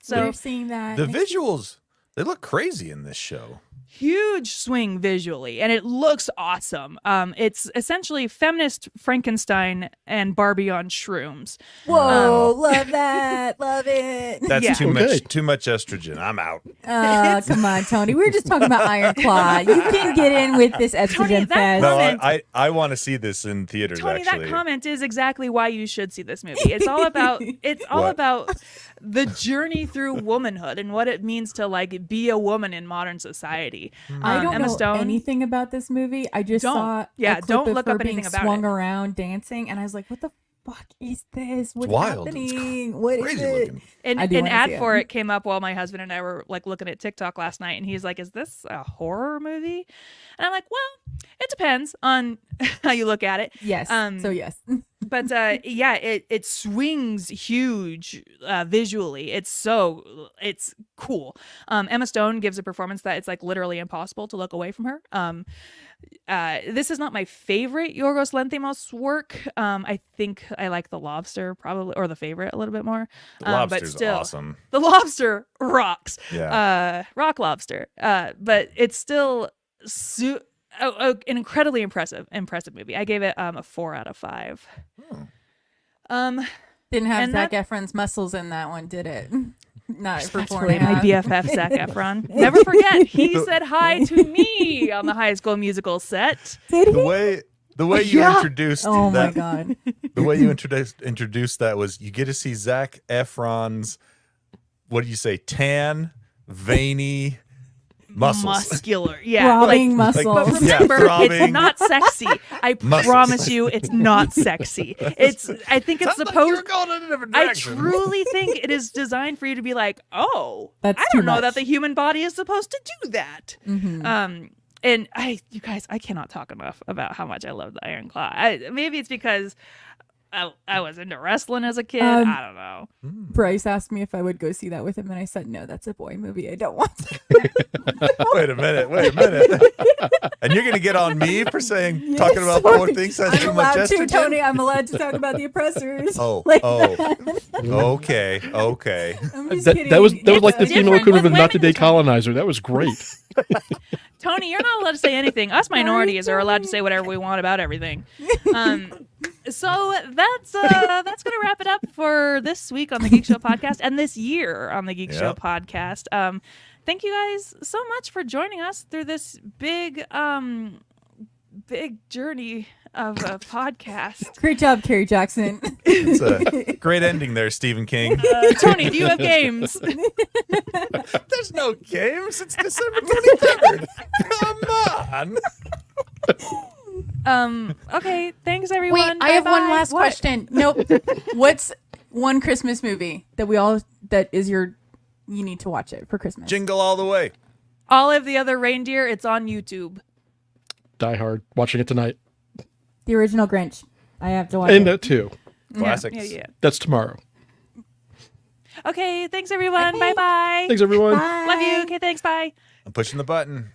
So We're seeing that. The visuals, they look crazy in this show. huge swing visually, and it looks awesome. It's essentially feminist Frankenstein and Barbie on shrooms. Whoa, love that. Love it. That's Yeah. too Okay. too much estrogen. I'm out. Oh, come on, Tony. We were just talking about Iron Claw. You can get in with this estrogen that fest. No, comment- I want to see this in theaters. Tony, actually, that comment is exactly why you should see this movie. It's all about What? about the journey through womanhood and what it means to like be a woman in modern society. I don't Emma know Stone, anything about this movie. I just Don't. saw Yeah, a clip don't of look her up anything being about swung it. around dancing, and I was like, "What the fuck is this? What's wild. It's happening? What is crazy it?" looking. An I do wanna ad see for it. it came up while my husband and I were like looking at TikTok last night, and he's like, "Is this a horror movie?" And I'm like, "Well, it depends on how you look at it." Yes. So yes. But yeah, it swings huge visually. It's cool. Emma Stone gives a performance that it's like literally impossible to look away from her. This is not my favorite Yorgos Lanthimos work. I think I like The Lobster probably, or The Favorite a little bit more. The Lobster's but still, awesome. The Lobster rocks. Yeah. Rock Lobster. But it's still an incredibly impressive movie. I gave it a 4 out of 5. Didn't have And Zac Efron's muscles in that one, did it? Not for That's 4.5. really my BFF, Zac Efron. Never forget, he said hi to me on the High School Musical set. Did he? The way you introduced Oh my that, god. the way you introduced that was you get to see Zac Efron's, what do you say, tan, veiny muscles. Muscular. Yeah. Throbbing like, muscles. but Yeah, remember, throbbing. it's not sexy. I Muscles. promise you, it's not sexy. I think it's Sounds like you were supposed. going in a different I direction. truly think it is designed for you to be like, oh, That's I too don't know much. that the human body is supposed to do that. Mm-hmm. And you guys, I cannot talk enough about how much I love the Iron Claw. Maybe it's because I was into wrestling as a kid. I don't know. Bryce asked me if I would go see that with him, and I said, no, that's a boy movie. I don't want to. Wait a minute. And you're going to get on me for saying, talking about Poor Things has I'm too much allowed to, estrogen? Tony. I'm allowed to talk about the oppressors. Oh, Like oh. that. Okay. I'm just That kidding. was like the It's female different equivalent of with Not Today women. Colonizer. That was great. Tony, you're not allowed to say anything. Us minorities are allowed to say whatever we want about everything. So that's gonna wrap it up for this week on the Geek Show podcast and this year on the Geek Show Yep. podcast. Thank you guys so much for joining us through this big journey of a podcast. Great job, Kerry Jackson. It's a great ending there, Stephen King. Tony, do you have games? There's no games. It's December 23rd. Come on. Okay, thanks everyone. Wait, I have one Bye-bye. last What? question. Nope. What's one Christmas movie that is you need to watch it for Christmas? Jingle all the way. All of the other reindeer, it's on YouTube. Die Hard. Watching it tonight. The original Grinch. I have to watch And it. that too. Classics. Yeah. That's tomorrow. Okay, thanks everyone. Bye bye. Thanks, everyone. Bye. Love you. Okay, thanks. Bye. I'm pushing the button.